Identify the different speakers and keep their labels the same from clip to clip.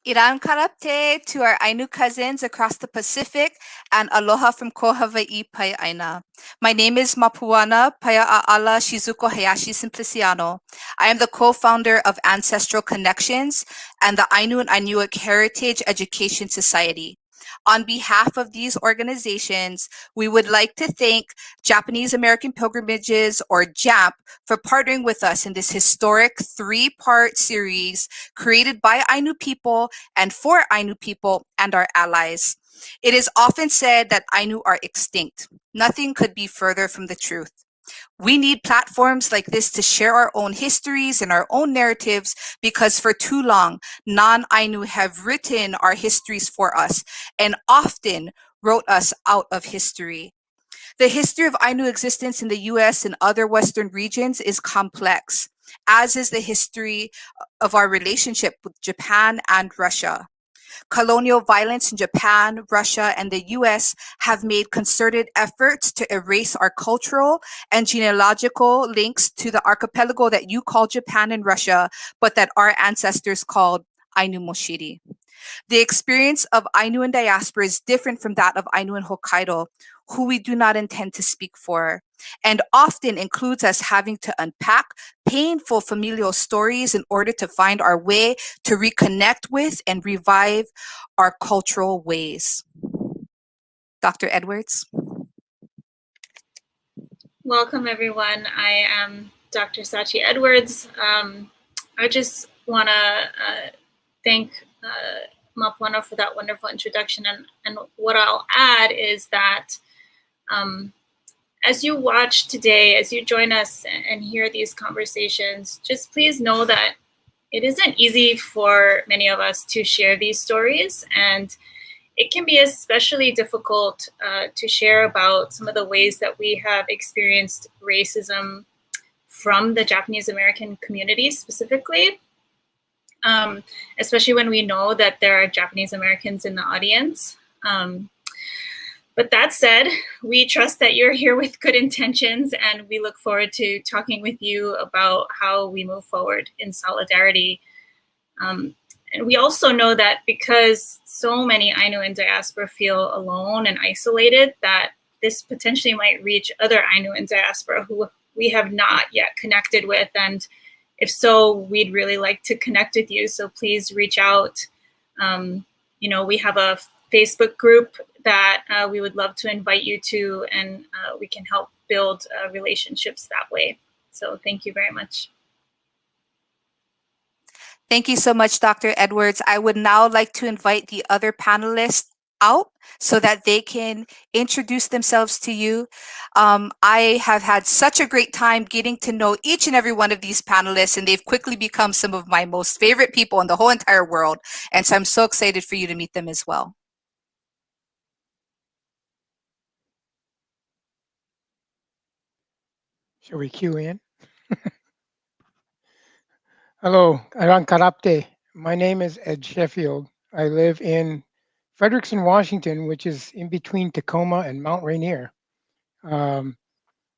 Speaker 1: Iran karapte to our Ainu cousins across the Pacific, and aloha from ko Hawaii Pai'aina. My name is Mapuna Hayashi-Simpliciano. I am the co-founder of Ancestral Connections and the Ainu and INUIC Heritage Education Society. On behalf of these organizations, we would like to thank Japanese American Pilgrimages, or JAP, for partnering with us in this historic 3-part series created by Ainu people and for Ainu people and our allies. It is often said that Ainu are extinct. Nothing could be further from the truth. We need platforms like this to share our own histories and our own narratives, because for too long, non-Ainu have written our histories for us and often wrote us out of history. The history of Ainu existence in the US and other Western regions is complex, as is the history of our relationship with Japan and Russia. Colonial violence in Japan, Russia, and the US have made concerted efforts to erase our cultural and genealogical links to the archipelago that you call Japan and Russia, but that our ancestors called Ainu Moshiri. The experience of Ainu in diaspora is different from that of Ainu in Hokkaido, who we do not intend to speak for, and often includes us having to unpack painful familial stories in order to find our way to reconnect with and revive our cultural ways. Dr. Edwards.
Speaker 2: Welcome, everyone. I am Dr. Sachi Edwards. I just want to thank Mapuna for that wonderful introduction. And what I'll add is that as you watch today, as you join us and hear these conversations, just please know that it isn't easy for many of us to share these stories, and it can be especially difficult to share about some of the ways that we have experienced racism from the Japanese American community specifically, especially when we know that there are Japanese Americans in the audience. But that said, we trust that you're here with good intentions, and we look forward to talking with you about how we move forward in solidarity. And we also know that because so many Ainu in diaspora feel alone and isolated, that this potentially might reach other Ainu in diaspora who we have not yet connected with. And if so, we'd really like to connect with you. So please reach out. We have a Facebook group that we would love to invite you to, and we can help build relationships that way. So thank you very much.
Speaker 1: Thank you so much, Dr. Edwards. I would now like to invite the other panelists out so that they can introduce themselves to you. I have had such a great time getting to know each and every one of these panelists, and they've quickly become some of my most favorite people in the whole entire world. And so I'm so excited for you to meet them as well.
Speaker 3: Shall we cue in? Hello, Aran Karapte. My name is Ed Sheffield. I live in Frederickson, Washington, which is in between Tacoma and Mount Rainier. I'm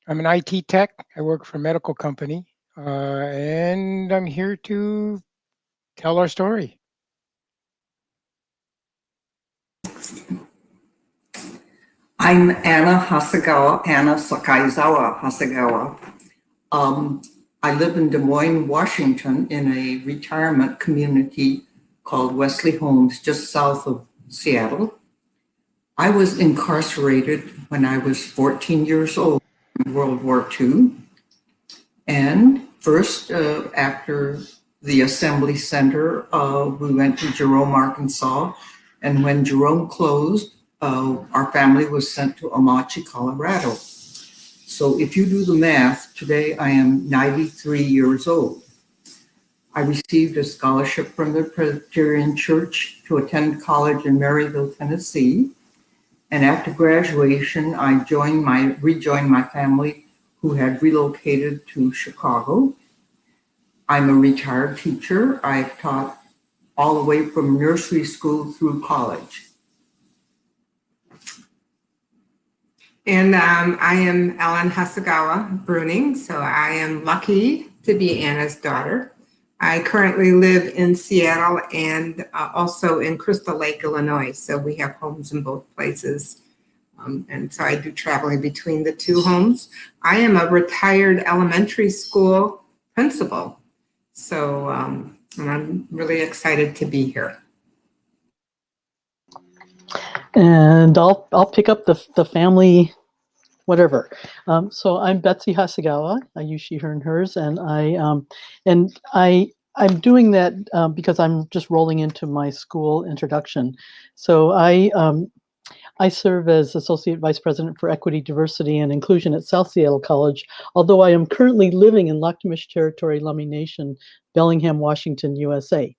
Speaker 3: an IT tech. I work for a medical company, and I'm here to tell our story.
Speaker 4: I'm Anna Hasegawa, Anna Sakaizawa Hasegawa. I live in Des Moines, Washington, in a retirement community called Wesley Homes, just south of Seattle. I was incarcerated when I was 14 years old in World War II. And first, after the Assembly Center, we went to Jerome, Arkansas. And when Jerome closed, our family was sent to Amache, Colorado. So if you do the math, today I am 93 years old. I received a scholarship from the Presbyterian Church to attend college in Maryville, Tennessee. And after graduation, I rejoined my family who had relocated to Chicago. I'm a retired teacher. I've taught all the way from nursery school through college.
Speaker 5: And I am Ellen Hasegawa Bruning, so I am lucky to be Anna's daughter. I currently live in Seattle and also in Crystal Lake, Illinois. So we have homes in both places. And so I do traveling between the two homes. I am a retired elementary school principal. So and I'm really excited to be here.
Speaker 6: And I'll pick up the family, whatever. So I'm Betsy Hasegawa. I use she, her, and hers, and I'm doing that because I'm just rolling into my school introduction. So I serve as Associate Vice President for Equity, Diversity, and Inclusion at South Seattle College, although I am currently living in Lakhtamish Territory, Lummi Nation, Bellingham, Washington, USA.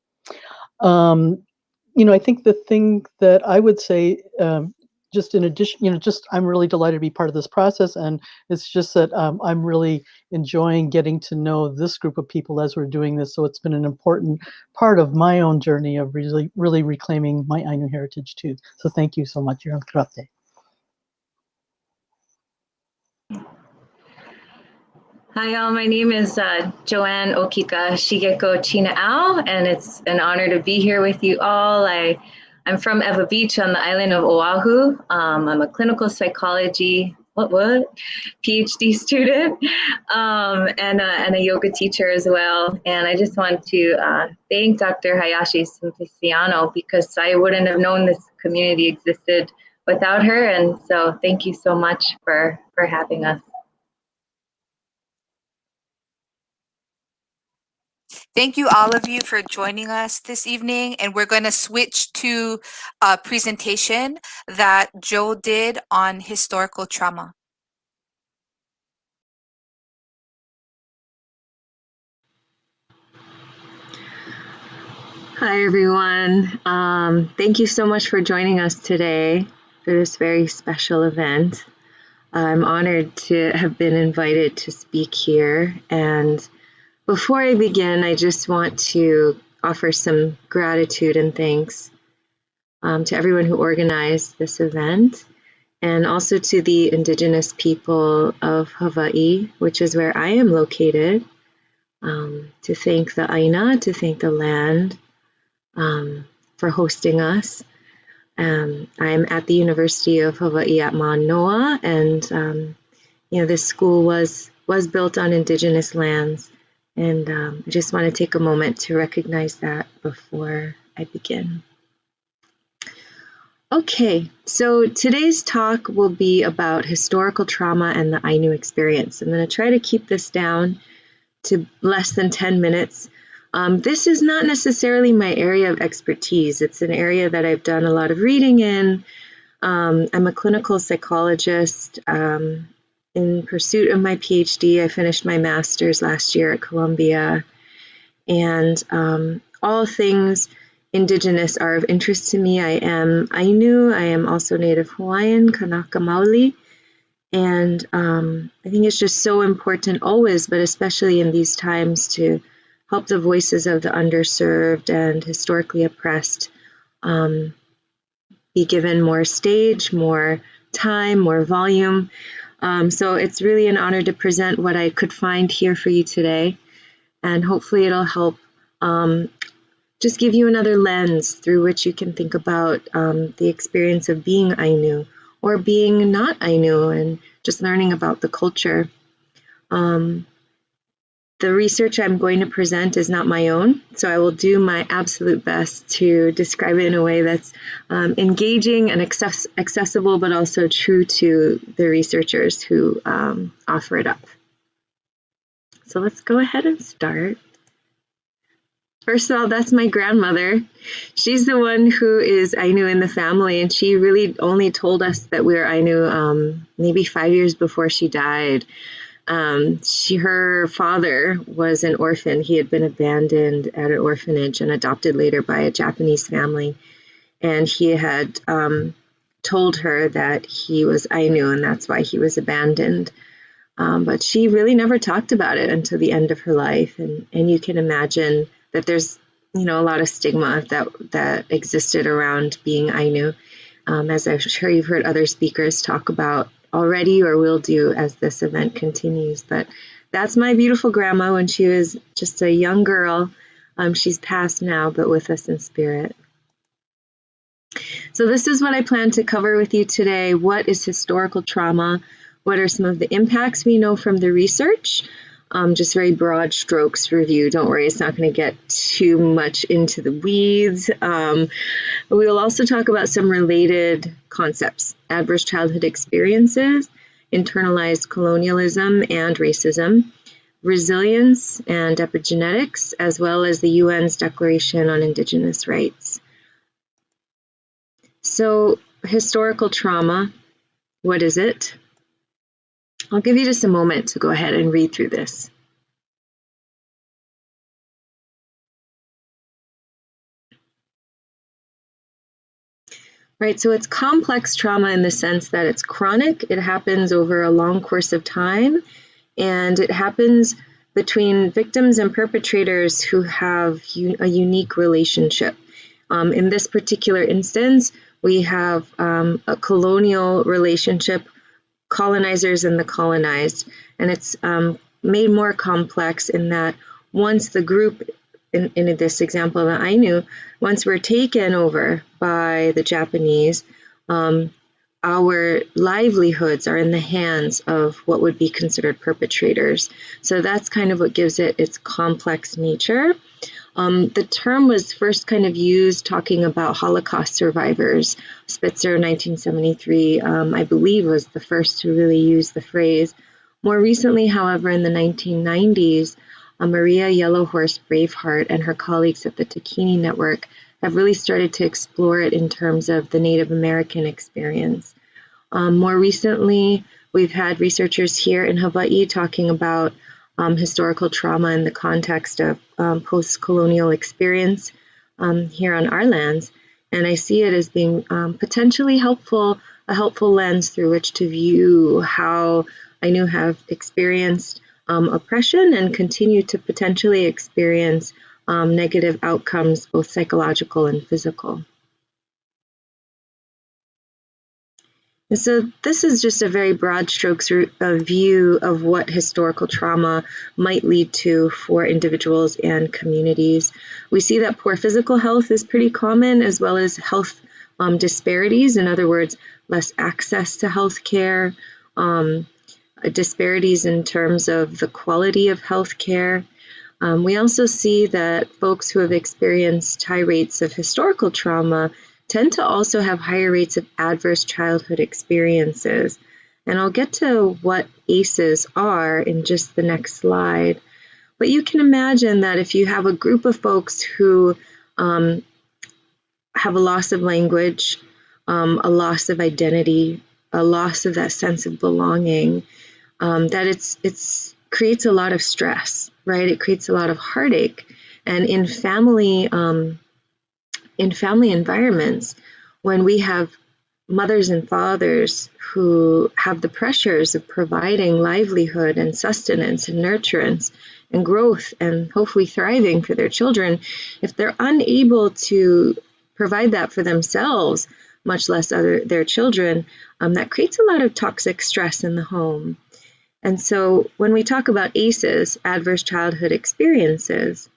Speaker 6: I think the thing that I would say, just in addition, I'm really delighted to be part of this process, and it's just that I'm really enjoying getting to know this group of people as we're doing this. So it's been an important part of my own journey of really reclaiming my Ainu heritage too. So thank you so much. You're on Karate.
Speaker 7: Hi, all. My name is Joanne Okika Shigeko Qinaʻau, and it's an honor to be here with you all. I'm from Eva Beach on the island of Oahu. I'm a clinical psychology PhD student and a yoga teacher as well. And I just want to thank Dr. Hayashi-Simpliciano because I wouldn't have known this community existed without her. And so thank you so much for having us.
Speaker 1: Thank you all of you for joining us this evening, and we're going to switch to a presentation that Joe did on historical trauma.
Speaker 7: Hi, everyone. Thank you so much for joining us today for this very special event. I'm honored to have been invited to speak here, and before I begin, I just want to offer some gratitude and thanks to everyone who organized this event, and also to the indigenous people of Hawaii, which is where I am located, to thank the Aina, to thank the land for hosting us. I'm at the University of Hawaii at Manoa, and this school was built on indigenous lands. And I just want to take a moment to recognize that before I begin. Okay, so today's talk will be about historical trauma and the Ainu experience. I'm going to try to keep this down to less than 10 minutes. This is not necessarily my area of expertise. It's an area that I've done a lot of reading in. I'm a clinical psychologist. In pursuit of my PhD, I finished my master's last year at Columbia, and all things indigenous are of interest to me. I am Ainu. I am also Native Hawaiian, Kanaka Maoli, and I think it's just so important always, but especially in these times, to help the voices of the underserved and historically oppressed be given more stage, more time, more volume. So it's really an honor to present what I could find here for you today. And hopefully it'll help just give you another lens through which you can think about the experience of being Ainu or being not Ainu and just learning about the culture. The research I'm going to present is not my own, so I will do my absolute best to describe it in a way that's engaging and accessible, but also true to the researchers who offer it up. So let's go ahead and start. First of all, that's my grandmother. She's the one who is Ainu in the family, and she really only told us that we were Ainu maybe 5 years before she died. Her father was an orphan. He had been abandoned at an orphanage and adopted later by a Japanese family. And he had told her that he was Ainu, and that's why he was abandoned. But she really never talked about it until the end of her life. And you can imagine that there's, a lot of stigma that existed around being Ainu, as I'm sure you've heard other speakers talk about already or will do as this event continues. But that's my beautiful grandma when she was just a young girl She's passed now, but with us in spirit. So this is what I plan to cover with you today. What is historical trauma? What are some of the impacts we know from the research? Just very broad strokes review. Don't worry, it's not going to get too much into the weeds. We will also talk about some related concepts: adverse childhood experiences, internalized colonialism and racism, resilience and epigenetics, as well as the UN's Declaration on Indigenous Rights. So, historical trauma, what is it? I'll give you just a moment to go ahead and read through this. Right, so it's complex trauma in the sense that it's chronic, it happens over a long course of time, and it happens between victims and perpetrators who have a unique relationship. In this particular instance, we have a colonial relationship, colonizers and the colonized, and it's made more complex in that once the group, in this example, the Ainu, once we're taken over by the Japanese, our livelihoods are in the hands of what would be considered perpetrators. So that's kind of what gives it its complex nature. The term was first kind of used talking about Holocaust survivors. Spitzer, 1973, I believe, was the first to really use the phrase. More recently, however, in the 1990s, Maria Yellowhorse Braveheart and her colleagues at the Takini Network have really started to explore it in terms of the Native American experience. More recently, we've had researchers here in Hawaii talking about historical trauma in the context of post-colonial experience here on our lands. And I see it as being potentially helpful, a helpful lens through which to view how Ainu have experienced oppression and continue to potentially experience negative outcomes, both psychological and physical. And so this is just a very broad strokes view of what historical trauma might lead to for individuals and communities. We see that poor physical health is pretty common, as well as health disparities. In other words, less access to health care, disparities in terms of the quality of health care. We also see that folks who have experienced high rates of historical trauma tend to also have higher rates of adverse childhood experiences. And I'll get to what ACEs are in just the next slide. But you can imagine that if you have a group of folks who have a loss of language, a loss of identity, a loss of that sense of belonging, that it's creates a lot of stress, right? It creates a lot of heartache. And in family environments, when we have mothers and fathers who have the pressures of providing livelihood and sustenance and nurturance and growth and hopefully thriving for their children, if they're unable to provide that for themselves, much less their children, that creates a lot of toxic stress in the home. And so when we talk about ACEs, adverse childhood experiences,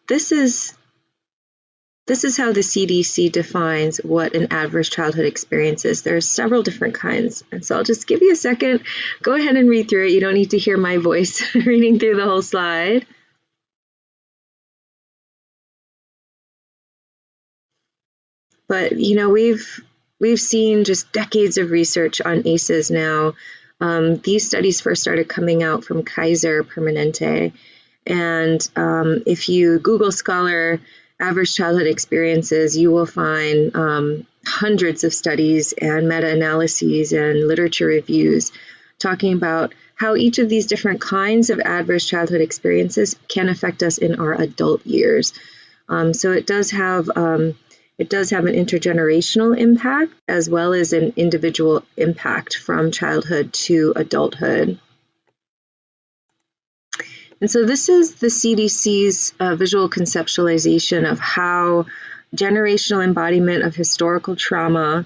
Speaker 7: this is how the CDC defines what an adverse childhood experience is. There are several different kinds. And so I'll just give you a second. Go ahead and read through it. You don't need to hear my voice reading through the whole slide. But, you know, we've seen just decades of research on ACEs now. These studies first started coming out from Kaiser Permanente. And if you Google Scholar average childhood experiences, you will find hundreds of studies and meta-analyses and literature reviews talking about how each of these different kinds of adverse childhood experiences can affect us in our adult years. So it does have an intergenerational impact as well as an individual impact from childhood to adulthood. And so this is the CDC's visual conceptualization of how generational embodiment of historical trauma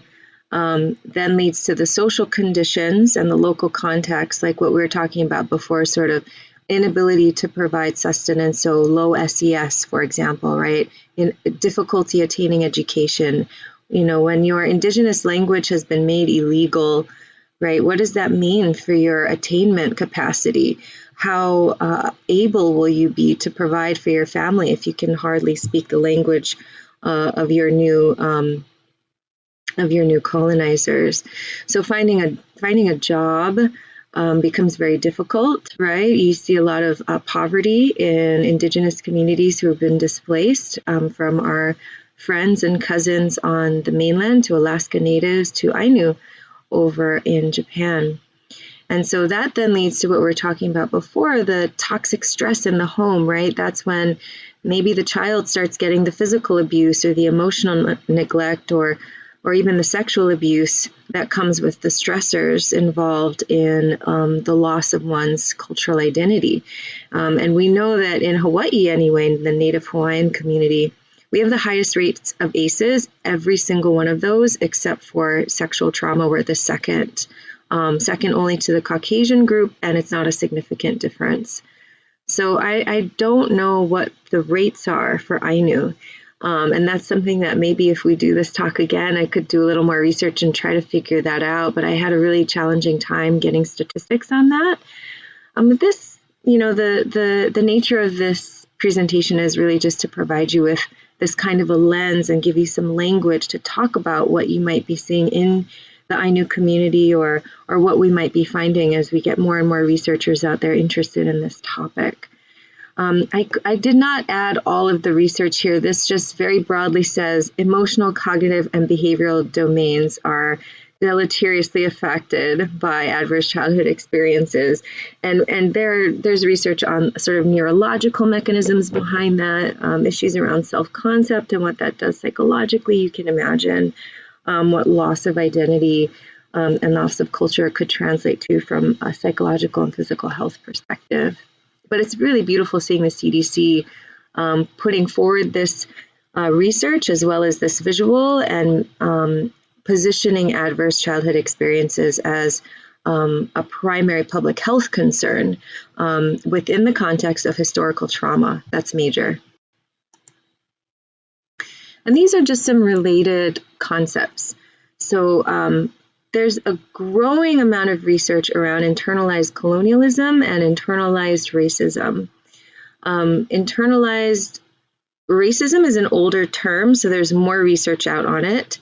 Speaker 7: then leads to the social conditions and the local context, like what we were talking about before, sort of inability to provide sustenance, so low SES, for example, right? In difficulty attaining education. You know, when your Indigenous language has been made illegal, right? What does that mean for your attainment capacity? How able will you be to provide for your family if you can hardly speak the language of your new colonizers? So finding a job becomes very difficult, right? You see a lot of poverty in Indigenous communities who have been displaced, from our friends and cousins on the mainland to Alaska Natives to Ainu over in Japan. And so that then leads to what we were talking about before, the toxic stress in the home, right? That's when maybe the child starts getting the physical abuse or the emotional neglect or even the sexual abuse that comes with the stressors involved in the loss of one's cultural identity. And we know that in Hawaii anyway, in the Native Hawaiian community, we have the highest rates of ACEs, every single one of those, except for sexual trauma. We're the second only to the Caucasian group, and it's not a significant difference. So I don't know what the rates are for Ainu. And that's something that maybe if we do this talk again, I could do a little more research and try to figure that out. But I had a really challenging time getting statistics on that. But this, you know, the nature of this presentation is really just to provide you with this kind of a lens and give you some language to talk about what you might be seeing in the Ainu community or what we might be finding as we get more and more researchers out there interested in this topic. I did not add all of the research here. This just very broadly says emotional, cognitive, and behavioral domains are deleteriously affected by adverse childhood experiences. And there's research on sort of neurological mechanisms behind that, issues around self-concept and what that does psychologically. You can imagine what loss of identity and loss of culture could translate to from a psychological and physical health perspective. But it's really beautiful seeing the CDC putting forward this research as well as this visual and positioning adverse childhood experiences as a primary public health concern within the context of historical trauma. That's major. And these are just some related concepts. So there's a growing amount of research around internalized colonialism and internalized racism. Internalized racism is an older term, so there's more research out on it.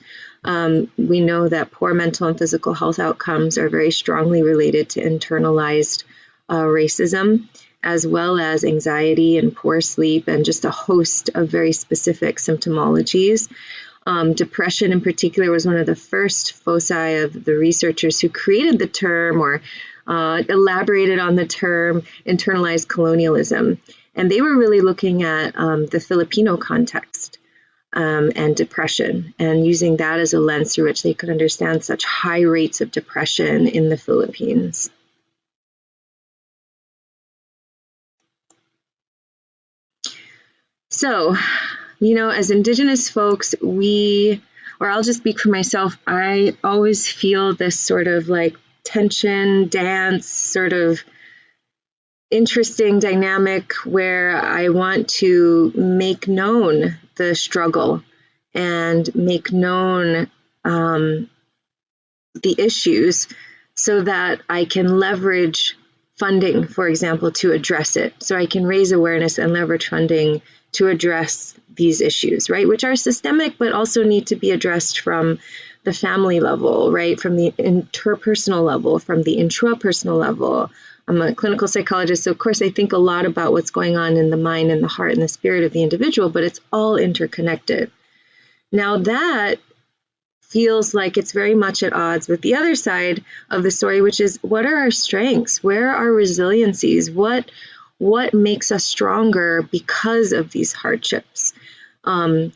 Speaker 7: We know that poor mental and physical health outcomes are very strongly related to internalized racism, as well as anxiety and poor sleep and just a host of very specific symptomologies. Depression in particular was one of the first foci of the researchers who created the term or elaborated on the term internalized colonialism. And they were really looking at the Filipino context and depression and using that as a lens through which they could understand such high rates of depression in the Philippines. So, you know, as Indigenous folks, I'll just speak for myself, I always feel this sort of like tension, dance, sort of interesting dynamic where I want to make known the struggle and make known the issues so that I can leverage funding, for example, to address it. So I can raise awareness and leverage funding to address these issues, right, which are systemic, but also need to be addressed from the family level, right, from the interpersonal level, from the intrapersonal level. I'm a clinical psychologist, so of course I think a lot about what's going on in the mind and the heart and the spirit of the individual, but it's all interconnected. Now that feels like it's very much at odds with the other side of the story, which is what are our strengths? Where are our resiliencies? What makes us stronger because of these hardships?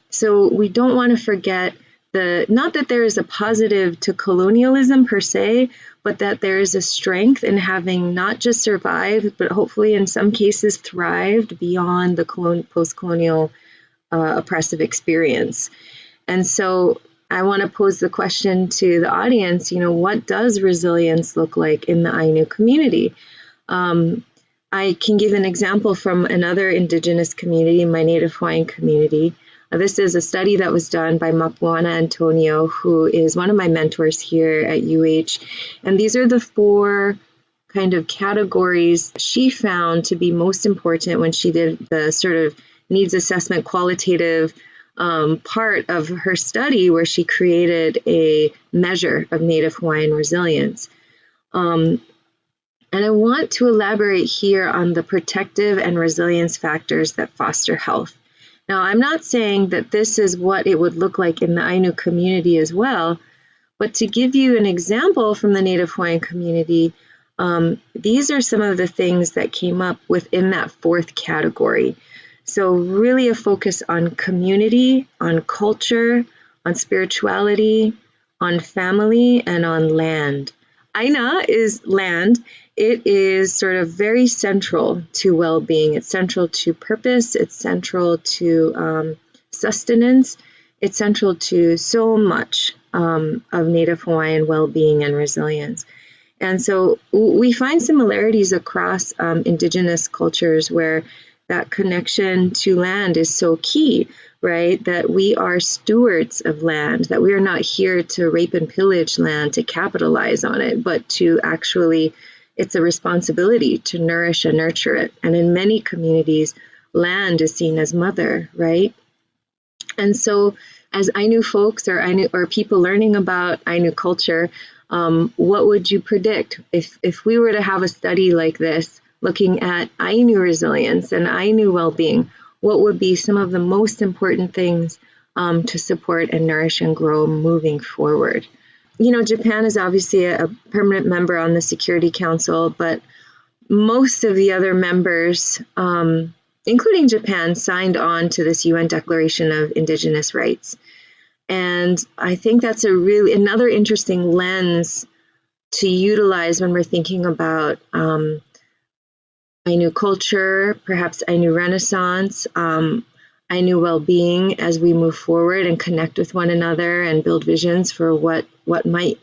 Speaker 7: So we don't want to forget not that there is a positive to colonialism per se, but that there is a strength in having not just survived, but hopefully in some cases thrived beyond the post-colonial oppressive experience. And so I want to pose the question to the audience, you know, what does resilience look like in the Ainu community? I can give an example from another Indigenous community, my Native Hawaiian community. This is a study that was done by Mapuna Antonio, who is one of my mentors here at UH. And these are the 4 kind of categories she found to be most important when she did the sort of needs assessment qualitative part of her study, where she created a measure of Native Hawaiian resilience. And I want to elaborate here on the protective and resilience factors that foster health. Now, I'm not saying that this is what it would look like in the Ainu community as well, but to give you an example from the Native Hawaiian community, these are some of the things that came up within that 4th category. So really a focus on community, on culture, on spirituality, on family, and on land. Aina is land. It is sort of very central to well-being. It's central to purpose. It's central to sustenance. It's central to so much of Native Hawaiian well-being and resilience. And so we find similarities across Indigenous cultures where that connection to land is so key, right? That we are stewards of land, that we are not here to rape and pillage land, to capitalize on it, but to actually, it's a responsibility to nourish and nurture it. And in many communities, land is seen as mother, right? And so as Ainu folks or people learning about Ainu culture, what would you predict if we were to have a study like this looking at Ainu resilience and Ainu well-being? What would be some of the most important things to support and nourish and grow moving forward? You know, Japan is obviously a permanent member on the Security Council, but most of the other members, including Japan, signed on to this UN Declaration of Indigenous Rights. And I think that's another interesting lens to utilize when we're thinking about Ainu culture, perhaps Ainu Renaissance, Ainu well-being as we move forward and connect with one another and build visions for what might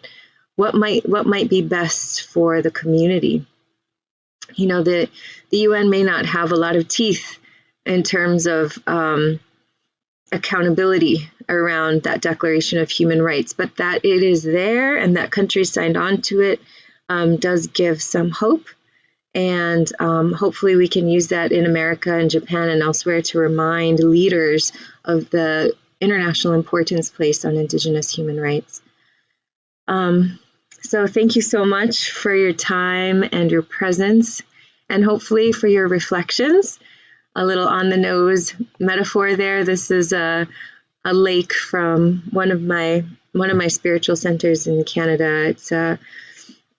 Speaker 7: be best for the community. You know, the UN may not have a lot of teeth in terms of accountability around that Declaration of Human Rights, but that it is there and that countries signed on to it does give some hope. And hopefully we can use that in America and Japan and elsewhere to remind leaders of the international importance placed on Indigenous human rights. So thank you so much for your time and your presence, and hopefully for your reflections. A little on the nose metaphor there. This is a lake from one of my spiritual centers in Canada. It's an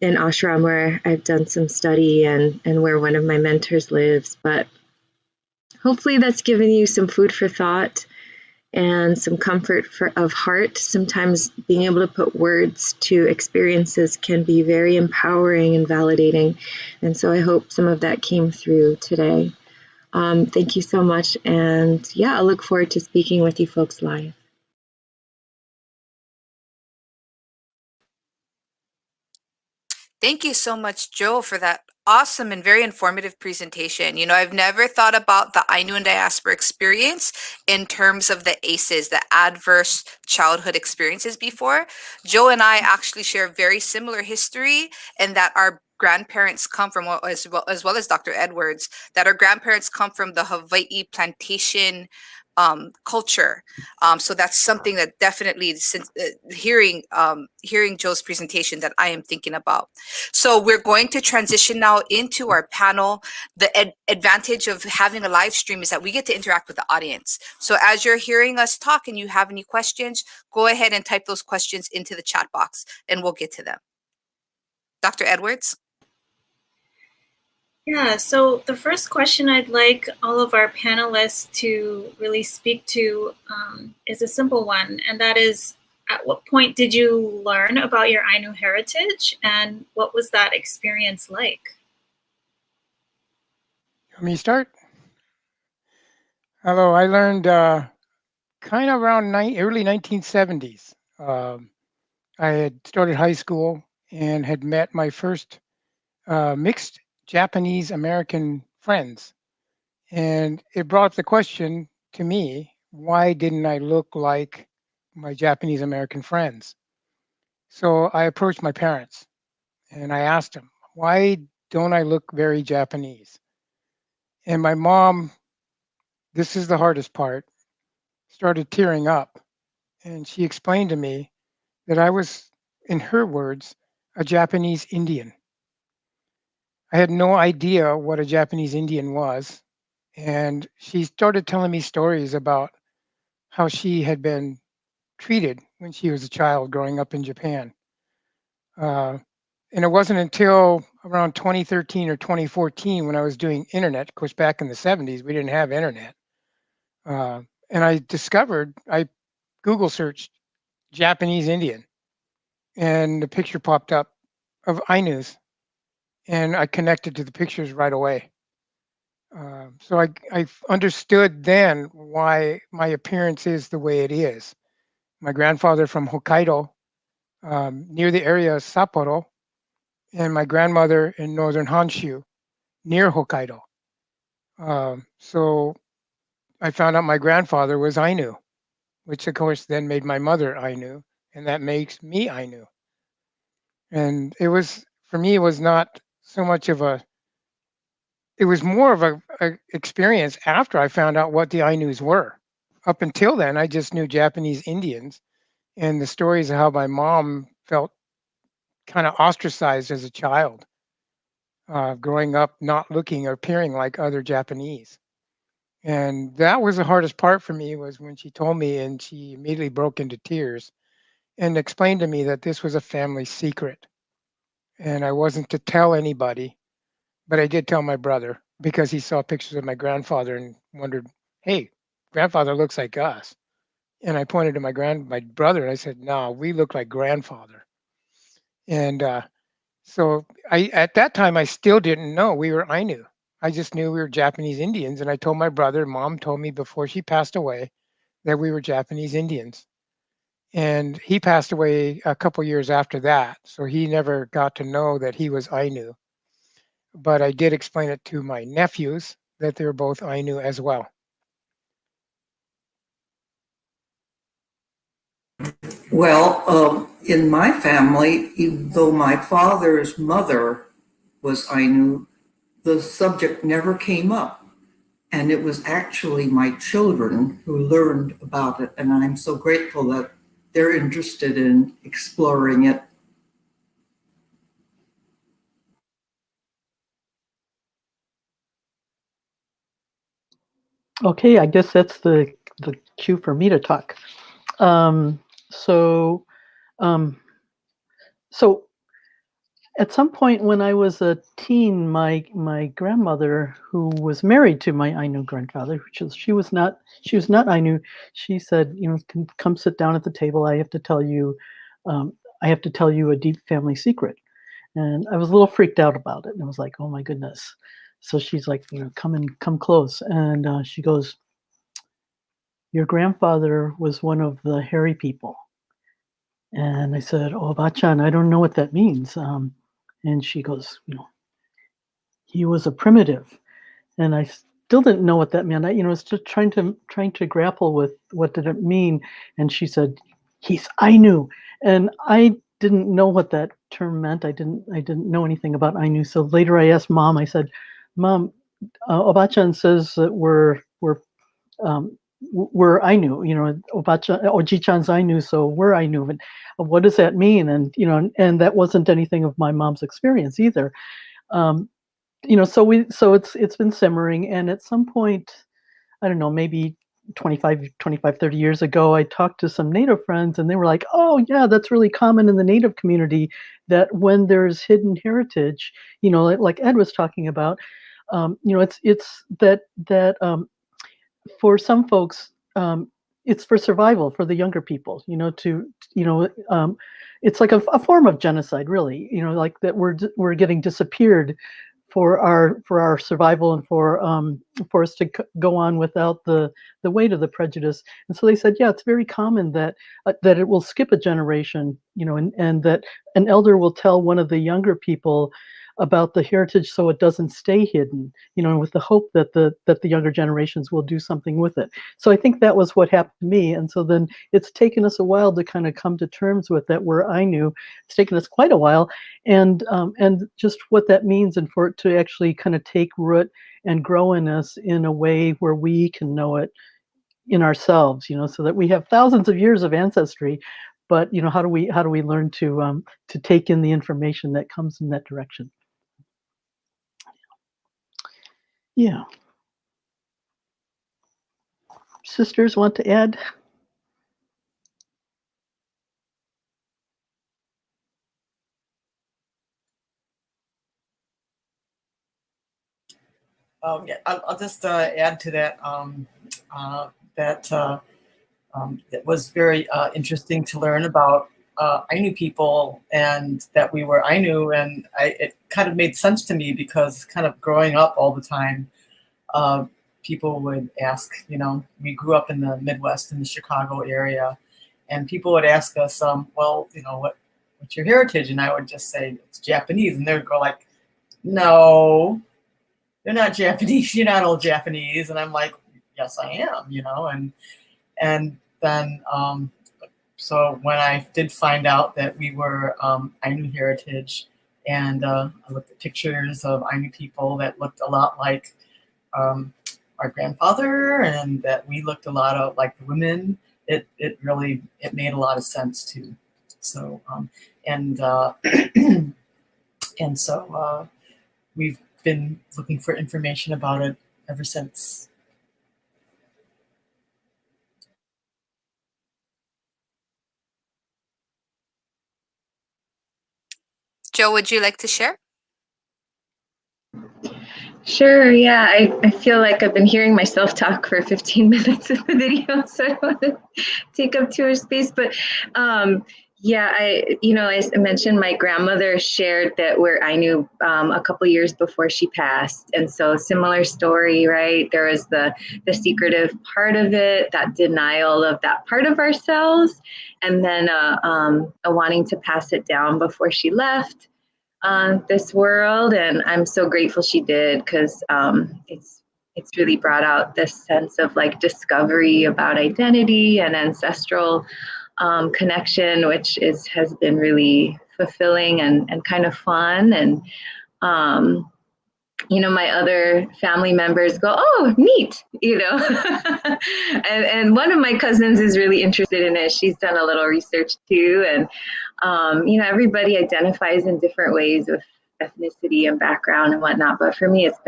Speaker 7: ashram where I've done some study and where one of my mentors lives. But hopefully that's given you some food for thought and some comfort of heart. Sometimes being able to put words to experiences can be very empowering and validating. And so I hope some of that came through today. Thank you so much. And yeah, I look forward to speaking with you folks live.
Speaker 1: Thank you so much, Joe, for that awesome and very informative presentation. You know, I've never thought about the Ainu and diaspora experience in terms of the ACEs, the adverse childhood experiences before. Joe and I actually share very similar history, and that our grandparents come from, as well as Dr. Edwards, that our grandparents come from the Hawaii plantation culture. So that's something that definitely, since hearing Joe's presentation, that I am thinking about. So we're going to transition now into our panel. The advantage of having a live stream is that we get to interact with the audience. So as you're hearing us talk and you have any questions, go ahead and type those questions into the chat box and we'll get to them. Dr. Edwards?
Speaker 2: Yeah, so the first question I'd like all of our panelists to really speak to is a simple one, and that is, at what point did you learn about your Ainu heritage, and what was that experience like?
Speaker 3: Let me start. Hello, I learned kind of around early 1970s. I had started high school and had met my first mixed Japanese American friends. And it brought the question to me, why didn't I look like my Japanese American friends? So I approached my parents and I asked them, why don't I look very Japanese? And my mom, this is the hardest part, started tearing up. And she explained to me that I was, in her words, a Japanese Indian. I had no idea what a Japanese Indian was. And she started telling me stories about how she had been treated when she was a child growing up in Japan. And it wasn't until around 2013 or 2014 when I was doing internet. Of course, back in the 70s, we didn't have internet. And I Google searched Japanese Indian, and the picture popped up of Ainus, and I connected to the pictures right away. So I understood then why my appearance is the way it is. My grandfather from Hokkaido, near the area of Sapporo, and my grandmother in northern Honshu, near Hokkaido. So I found out my grandfather was Ainu, which of course then made my mother Ainu, and that makes me Ainu. And it was, for me, it was not so much of a, it was more of a experience after I found out what the Ainus were. Up until then, I just knew Japanese Indians and the stories of how my mom felt kind of ostracized as a child, growing up not looking or appearing like other Japanese. And that was the hardest part for me, was when she told me, and she immediately broke into tears and explained to me that this was a family secret and I wasn't to tell anybody. But I did tell my brother because he saw pictures of my grandfather and wondered, hey, grandfather looks like us. And I pointed to my brother and I said, no, we look like grandfather. And so at that time, I still didn't know we were Ainu. I just knew we were Japanese Indians. And I told my brother, mom told me before she passed away that we were Japanese Indians. And he passed away a couple years after that. So he never got to know that he was Ainu. But I did explain it to my nephews that they were both Ainu as well.
Speaker 4: Well, in my family, even though my father's mother was Ainu, the subject never came up. And it was actually my children who learned about it. And I'm so grateful that they're interested in exploring it.
Speaker 6: Okay, I guess that's the cue for me to talk. So at some point when I was a teen, my grandmother, who was married to my Ainu grandfather, she was not Ainu, she said, come sit down at the table. I have to tell you a deep family secret. And I was a little freaked out about it. And I was like, oh my goodness. So she's like, come close. And she goes, your grandfather was one of the hairy people. And I said, oh, Bachan, I don't know what that means. And she goes, he was a primitive. And I still didn't know what that meant. I was just trying to grapple with what did it mean. And she said, he's Ainu. And I didn't know what that term meant. I didn't know anything about Ainu. So later I asked Mom, I said, Mom, Obachan says that we're Ainu, Oji-chan's Ainu, so we're Ainu. But what does that mean? And and that wasn't anything of my mom's experience either. So it's been simmering, and at some point, I don't know, maybe 25, 30 years ago, I talked to some Native friends, and they were like, oh yeah, that's really common in the Native community, that when there's hidden heritage, like Ed was talking about, it's that for some folks, it's for survival for the younger people, it's like a form of genocide, really, like that we're getting disappeared for our survival and for us to go on without the weight of the prejudice. And so they said, yeah, it's very common that it will skip a generation, and that an elder will tell one of the younger people, about the heritage so it doesn't stay hidden, you know, with the hope that the younger generations will do something with it. So I think that was what happened to me. And so then it's taken us a while to kind of come to terms with that. Where Ainu, it's taken us quite a while, and just what that means, and for it to actually kind of take root and grow in us in a way where we can know it in ourselves, you know, so that we have thousands of years of ancestry, but you know, how do we learn to take in the information that comes in that direction? Yeah. Sisters want to add?
Speaker 8: Yeah, I'll just add to that it was very interesting to learn about Ainu people, and that we were Ainu, and it kind of made sense to me because kind of growing up all the time, people would ask, you know, we grew up in the Midwest in the Chicago area, and people would ask us, well, you know, what's your heritage? And I would just say it's Japanese, and they would go like, no, you're not Japanese, you're not old Japanese. And I'm like, yes, I am, you know, and then, so when I did find out that we were Ainu heritage, and I looked at pictures of Ainu people that looked a lot like our grandfather, and that we looked a lot like the women, it really made a lot of sense too. So, and so we've been looking for information about it ever since.
Speaker 1: Joe, would you like to share?
Speaker 7: Sure, yeah. I feel like I've been hearing myself talk for 15 minutes in the video, so I don't want to take up too much space. But yeah, as I mentioned, my grandmother shared that we're Ainu a couple years before she passed. And so similar story, right? There was the secretive part of it, that denial of that part of ourselves, and then a wanting to pass it down before she left this world. And I'm so grateful she did, because it's really brought out this sense of like discovery about identity and ancestral connection, which has been really fulfilling and kind of fun. And my other family members go, oh, neat, and one of my cousins is really interested in it. She's done a little research too. And, everybody identifies in different ways with ethnicity and background and whatnot. But for me, it's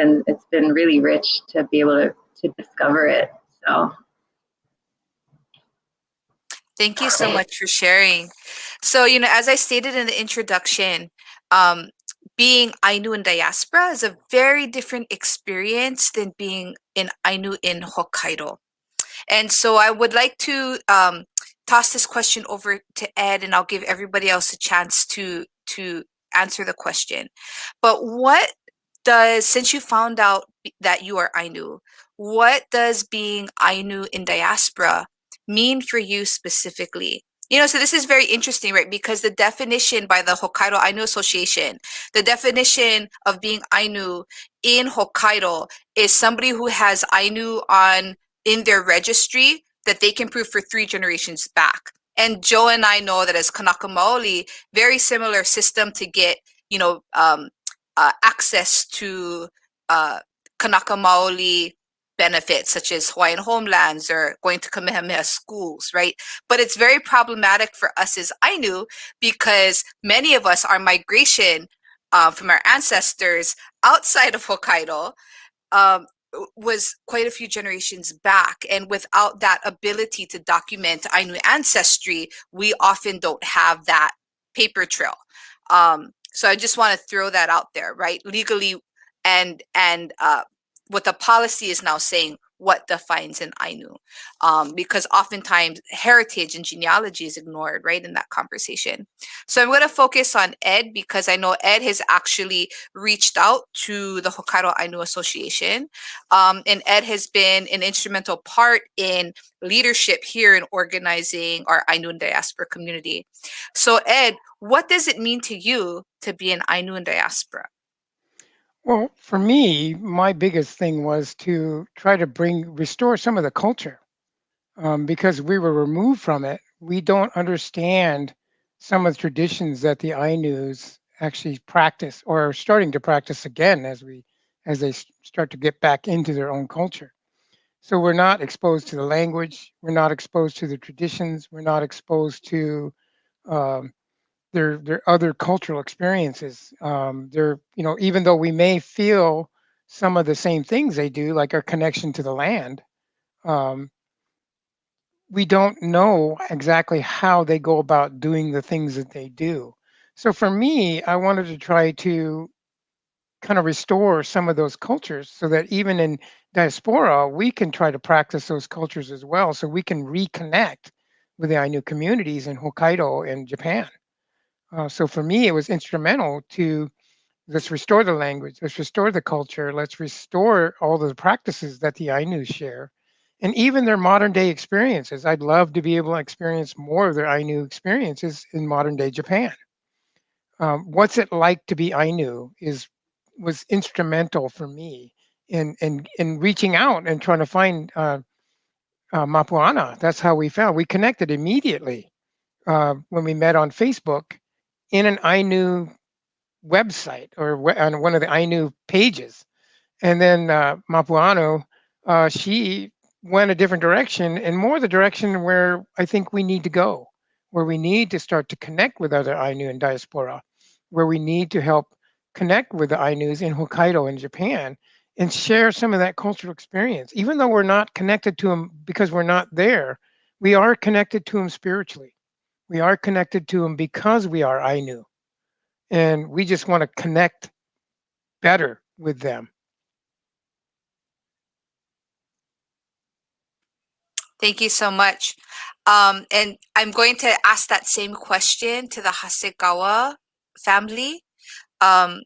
Speaker 7: been really rich to be able to discover it. So.
Speaker 1: Thank you so much for sharing. So, as I stated in the introduction, being Ainu in diaspora is a very different experience than being in Ainu in Hokkaido. And so I would like to toss this question over to Ed, and I'll give everybody else a chance to answer the question. But since you found out that you are Ainu, what does being Ainu in diaspora mean for you specifically? So this is very interesting, right? Because the definition by the Hokkaido Ainu Association, the definition of being Ainu in Hokkaido is somebody who has Ainu in their registry that they can prove for 3 generations back. And Joe and I know that as Kanaka Maoli, very similar system to get, access to Kanaka Maoli benefits, such as Hawaiian homelands or going to Kamehameha schools, right? But it's very problematic for us as Ainu, because many of us, our migration from our ancestors outside of Hokkaido was quite a few generations back. And without that ability to document Ainu ancestry, we often don't have that paper trail. So I just want to throw that out there, right? Legally, and what the policy is now saying, what defines an Ainu, because oftentimes heritage and genealogy is ignored, right, in that conversation. So I'm going to focus on Ed, because I know Ed has actually reached out to the Hokkaido Ainu Association, and Ed has been an instrumental part in leadership here in organizing our Ainu in diaspora community. So Ed, what does it mean to you to be an Ainu in diaspora?
Speaker 3: Well, for me, my biggest thing was to try to restore some of the culture, because we were removed from it. We don't understand some of the traditions that the Ainus actually practice or are starting to practice again as they start to get back into their own culture. So we're not exposed to the language, we're not exposed to the traditions, we're not exposed to um, their other cultural experiences. They're, even though we may feel some of the same things they do, like our connection to the land, um, we don't know exactly how they go about doing the things that they do. So for me, I wanted to try to kind of restore some of those cultures so that even in diaspora, we can try to practice those cultures as well. So we can reconnect with the Ainu communities in Hokkaido and Japan. So for me, it was instrumental to let's restore the language, let's restore the culture, let's restore all the practices that the Ainu share, and even their modern day experiences. I'd love to be able to experience more of their Ainu experiences in modern day Japan. What's it like to be Ainu was instrumental for me in reaching out and trying to find Mapuana. That's how we found. We connected immediately when we met on Facebook in an Ainu website or on one of the Ainu pages. And then Mapuano, she went a different direction and more the direction where I think we need to go, where we need to start to connect with other Ainu in diaspora, where we need to help connect with the Ainus in Hokkaido and Japan and share some of that cultural experience. Even though we're not connected to them because we're not there, we are connected to them spiritually. We are connected to them because we are Ainu. And we just want to connect better with them.
Speaker 1: Thank you so much. And I'm going to ask that same question to the Hasegawa family. Um,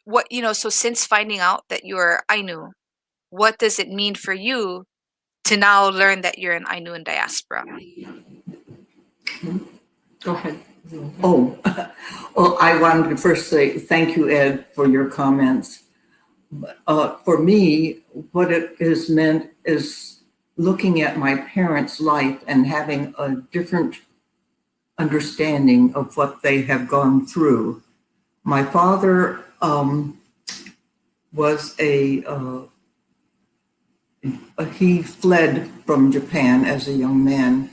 Speaker 1: so since finding out that you're Ainu, what does it mean for you to now learn that you're an Ainu in diaspora?
Speaker 4: Go ahead. Oh, well, I wanted to first say thank you, Ed, for your comments. For me, what it has meant is looking at my parents' life and having a different understanding of what they have gone through. My father was he fled from Japan as a young man,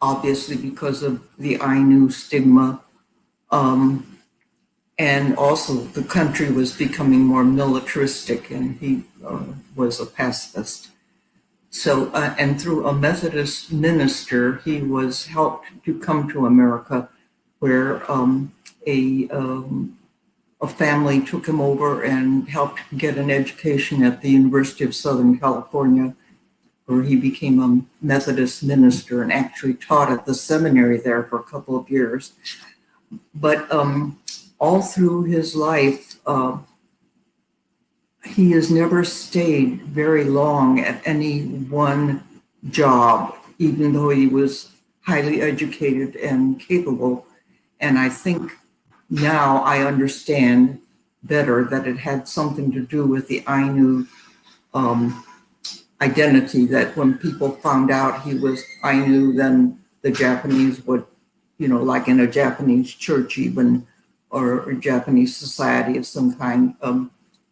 Speaker 4: obviously because of the Ainu stigma. And also the country was becoming more militaristic and he was a pacifist. So, and through a Methodist minister, he was helped to come to America where a family took him over and helped get an education at the University of Southern California, where he became a Methodist minister and actually taught at the seminary there for a couple of years. But all through his life, he has never stayed very long at any one job, even though he was highly educated and capable. And I think now I understand better that it had something to do with the Ainu identity, that when people found out he was Ainu, then the Japanese would, like in a Japanese church even, or a Japanese society of some kind,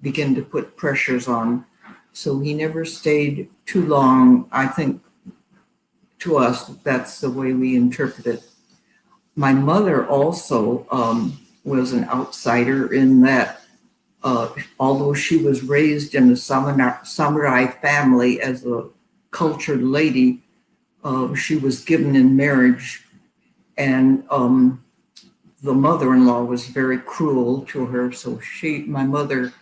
Speaker 4: begin to put pressures on. So he never stayed too long. I think to us, that's the way we interpret it. My mother also was an outsider in that although she was raised in a samurai family as a cultured lady, she was given in marriage, and the mother-in-law was very cruel to her. So my mother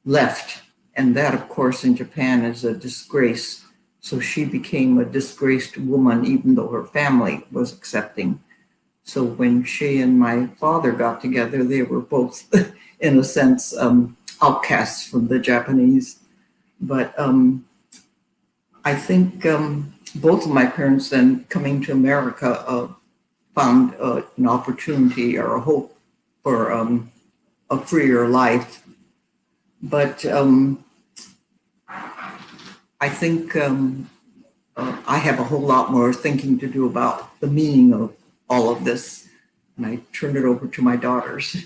Speaker 4: left, and that, of course, in Japan is a disgrace. So she became a disgraced woman, even though her family was accepting. So when she and my father got together, they were both, in a sense, outcasts from the Japanese. But I think both of my parents then coming to America found an opportunity or a hope for a freer life. But I think I have a whole lot more thinking to do about the meaning of all of this. And I turn it over to my daughters.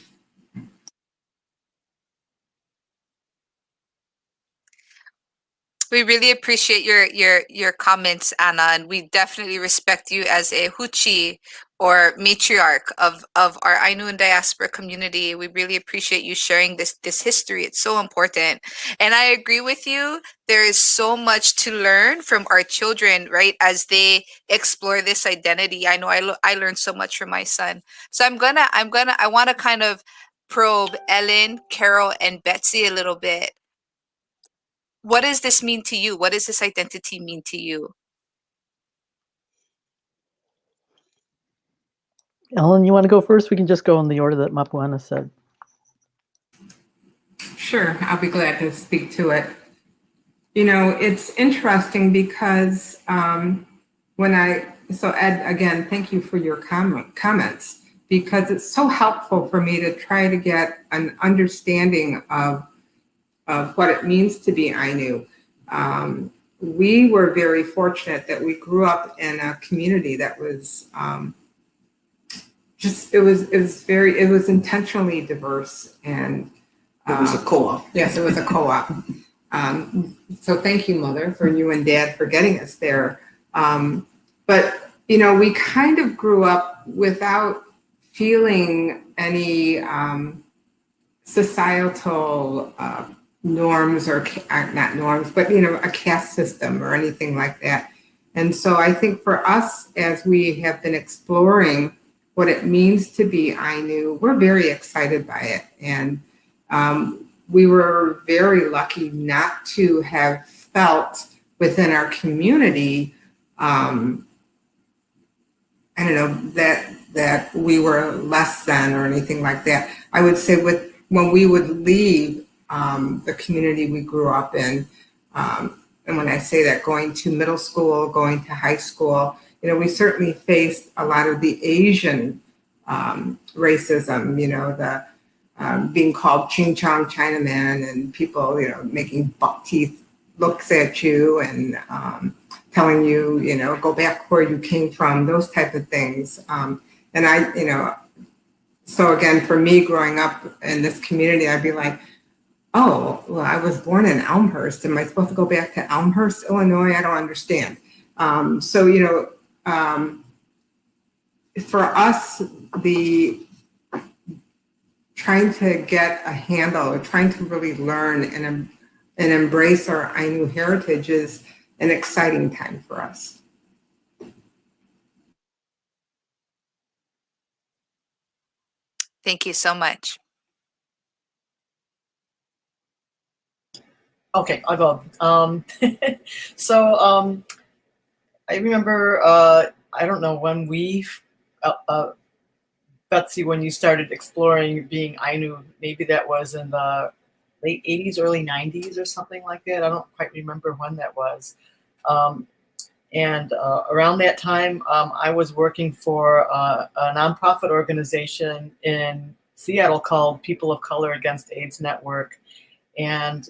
Speaker 1: We really appreciate your comments, Anna, and we definitely respect you as a huchi or matriarch of our Ainu and diaspora community. We really appreciate you sharing this history. It's so important. And I agree with you. There is so much to learn from our children, right? As they explore this identity. I know I learned so much from my son. So I want to kind of probe Ellen, Carol, and Betsy a little bit. What does this mean to you? What does this identity mean to you?
Speaker 6: Ellen, you want to go first? We can just go in the order that Mapuna said.
Speaker 5: Sure, I'll be glad to speak to it. You know, it's interesting because so Ed, again, thank you for your comments, because it's so helpful for me to try to get an understanding of what it means to be Ainu. We were very fortunate that we grew up in a community that was it was intentionally diverse, and
Speaker 4: It was a co-op.
Speaker 5: yes, it was a co-op. So thank you, Mother, for you and Dad for getting us there. But, you know, we kind of grew up without feeling any societal norms, or not norms, but, you know, a caste system or anything like that. And so I think for us, as we have been exploring what it means to be Ainu, we're very excited by it. And we were very lucky not to have felt within our community, I don't know, that we were less than or anything like that. I would say when we would leave the community we grew up in, and when I say that, going to middle school, going to high school, you know, we certainly faced a lot of the Asian racism, you know, the being called Ching Chong Chinaman, and people, you know, making buck teeth looks at you and telling you, you know, go back where you came from, those type of things. And I, you know, so again, for me growing up in this community, I'd be like, oh, well, I was born in Elmhurst. Am I supposed to go back to Elmhurst, Illinois? I don't understand. So, you know, for us, the trying to get a handle, or trying to really learn and embrace our Ainu heritage is an exciting time for us.
Speaker 1: Thank you so much.
Speaker 8: Okay, I'll go. So I remember, I don't know when Betsy, when you started exploring being Ainu, maybe that was in the late 80s, early 90s or something like that. I don't quite remember when that was. And around that time, I was working for a nonprofit organization in Seattle called People of Color Against AIDS Network. And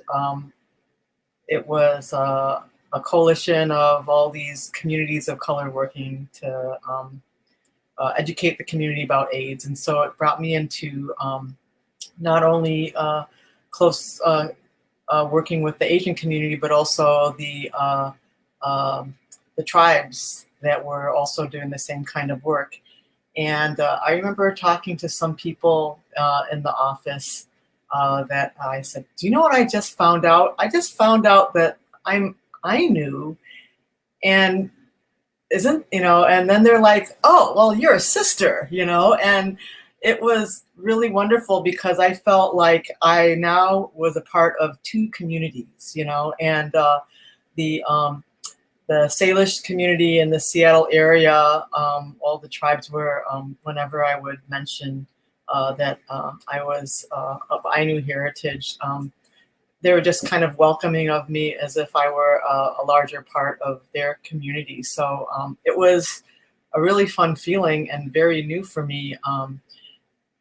Speaker 8: it was a coalition of all these communities of color working to educate the community about AIDS. And so it brought me into not only close working with the Asian community, but also the tribes that were also doing the same kind of work. And I remember talking to some people in the office that I said, do you know what I just found out? I just found out that I'm Ainu, and isn't, you know, and then they're like, oh, well, you're a sister, you know, and it was really wonderful because I felt like I now was a part of two communities, you know, and the Salish community in the Seattle area, all the tribes were, whenever I would mention that I was of Ainu heritage, they were just kind of welcoming of me as if I were a larger part of their community. So it was a really fun feeling and very new for me,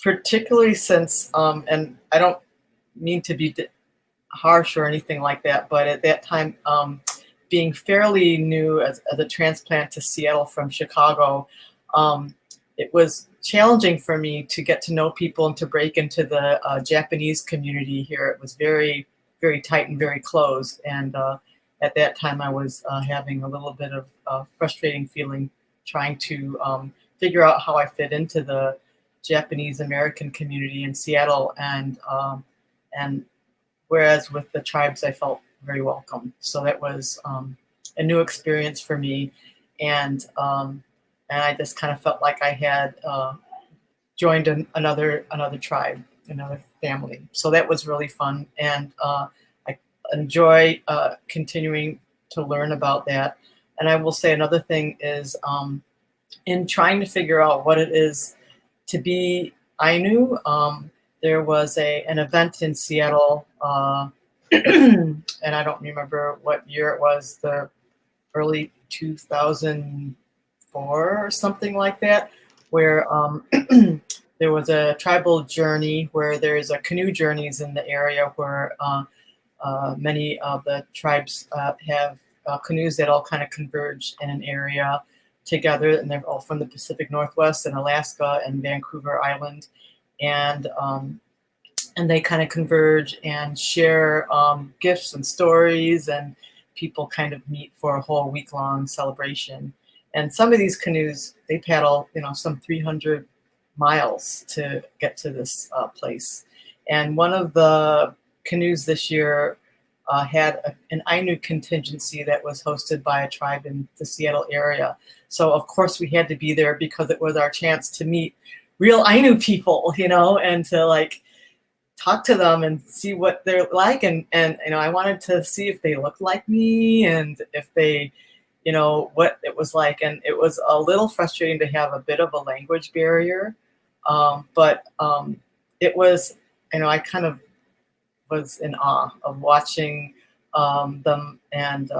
Speaker 8: particularly since, and I don't mean to be harsh or anything like that. But at that time, being fairly new as a transplant to Seattle from Chicago, it was challenging for me to get to know people and to break into the Japanese community here. It was very, very tight and very closed. And at that time, I was having a little bit of frustrating feeling trying to figure out how I fit into the Japanese American community in Seattle. And whereas with the tribes, I felt very welcome. So that was a new experience for me. And I just kind of felt like I had joined another tribe, another family. So that was really fun. And I enjoy continuing to learn about that. And I will say another thing is in trying to figure out what it is to be Ainu, there was an event in Seattle, and I don't remember what year it was, the early 2004 or something like that, where there was a tribal journey where there's a canoe journeys in the area where many of the tribes have canoes that all kind of converge in an area together, and they're all from the Pacific Northwest and Alaska and Vancouver Island, and they kind of converge and share gifts and stories, and people kind of meet for a whole week-long celebration. And some of these canoes, they paddle, some 300 miles to get to this place. And one of the canoes this year had an Ainu contingency that was hosted by a tribe in the Seattle area. So of course we had to be there because it was our chance to meet real Ainu people, and to talk to them and see what they're like. And I wanted to see if they looked like me and if they, what it was like. And it was a little frustrating to have a bit of a language barrier. But it was, I kind of was in awe of watching them and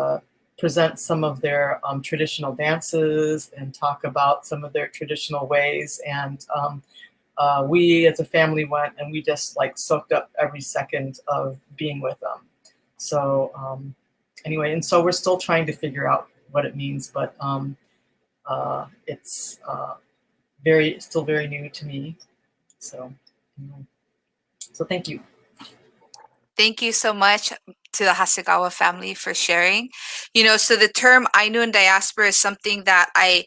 Speaker 8: present some of their traditional dances and talk about some of their traditional ways. And we as a family went and we just soaked up every second of being with them. So anyway, and so we're still trying to figure out what it means, but it's still very new to me. So, so thank you.
Speaker 1: Thank you so much to the Hasegawa family for sharing. So the term Ainu and diaspora is something that I